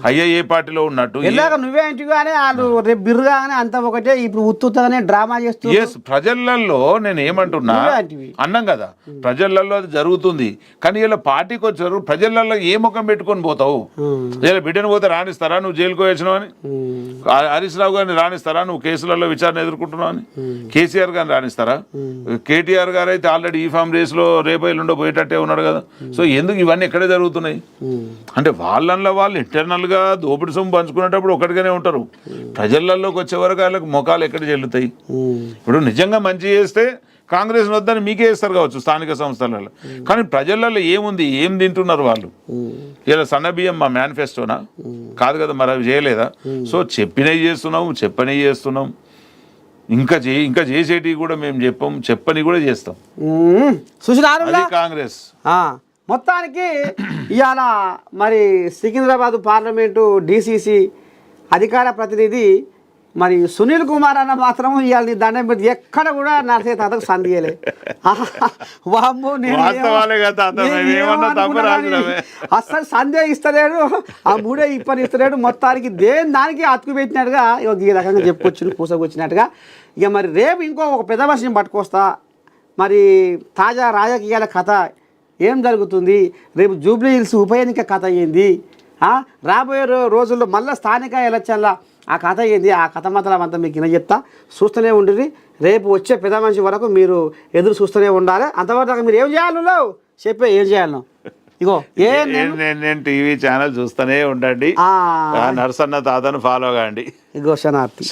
అయ్యా ఏ పార్టీలో ఉన్నట్టు, ఇలాగ నువ్వే ఇంటిగానే వాళ్ళు రేపు బిర్రుగానే అంతా ఒకటే, ఇప్పుడు ఉత్తుగానే డ్రామా చేస్తూ. ప్రజలలో నేను ఏమంటున్నా అన్నాం కదా, ప్రజలలో అది జరుగుతుంది. కానీ ఇలా పార్టీకి వచ్చారు, ప్రజలలో ఏ ముఖం పెట్టుకొని పోతావు? ఇలా బిడ్డను పోతే రాణిస్తారా? నువ్వు జైలుకు వచ్చినావు అని. హరీష్ రావు గారిని రాణిస్తారా? నువ్వు కేసులలో విచారణ ఎదుర్కొంటున్నావు అని. కేసీఆర్ గారిని రాణిస్తారా? కేటీఆర్ గారు అయితే ఆల్రెడీ ఈ ఫామ్ రేస్లో రేపు ఎల్లుండో పోయేటట్టే ఉన్నాడు కదా. సో ఎందుకు ఇవన్నీ ఎక్కడే జరుగుతున్నాయి అంటే వాళ్ళల్లో వాళ్ళు ఇంటర్నల్గా దోపిడి సొమ్ము పంచుకునేటప్పుడు ఒకటిగానే ఉంటారు. ప్రజలలోకి వచ్చే వరకు వాళ్ళకి ముఖాలు ఎక్కడ చెల్లుతాయి? ఇప్పుడు నిజంగా మంచి చేస్తే కాంగ్రెస్ వద్దని మీకే ఇస్తారు కావచ్చు స్థానిక సంస్థలలో, కానీ ప్రజలలో ఏముంది, ఏం తింటున్నారు వాళ్ళు? ఇలా సన్న బియ్యం మా మేనిఫెస్టోనా కాదు కదా, మరి అవి చేయలేదా? సో చెప్పినవి చేస్తున్నాం, చెప్పనివి చేస్తున్నాం, ఇంకా చేసేటివి కూడా మేము చెప్పని కూడా చేస్తాం. అది కాంగ్రెస్. మొత్తానికి ఇవాళ మరి సికింద్రాబాద్ పార్లమెంటు DCC అధికార ప్రతినిధి మరి సునీల్ కుమార్ అన్న మాత్రం ఇవాళ నీ దండం పెట్టి ఎక్కడ కూడా నడిచే తాతకు సందేయలే. అస్సలు సందే ఇస్తలేడు, ఆ మూడే ఇస్తలేడు. మొత్తానికి దానికి అతుకు పెట్టినట్టుగా ఈ రకంగా చెప్పుకొచ్చి కూసకొచ్చినట్టుగా. ఇక మరి రేపు ఒక పెద్ద మనిషిని పట్టుకొస్తా. మరి తాజా రాజకీయాల కథ ఏం జరుగుతుంది, రేపు జూబ్లీ హిల్స్ ఉప ఎన్నిక కథ ఏంది, రాబోయే రోజుల్లో మళ్ళీ స్థానిక ఎలక్షన్ల ఆ కథ ఏంది, ఆ కథ మాత్రం అంతా మీకు చెప్తా. చూస్తూనే ఉండి రేపు వచ్చే పెద్ద మనిషి వరకు మీరు ఎదురు చూస్తూనే ఉండాలి. అంతవరకు మీరు ఏం చేయాలి చెప్పే, ఏం చేయాలి? ఇగో నేను టీవీ ఛానల్ చూస్తూనే ఉండండి. నరసన్న తాతను ఫాలో కాండి. ఇగో శనార్థి.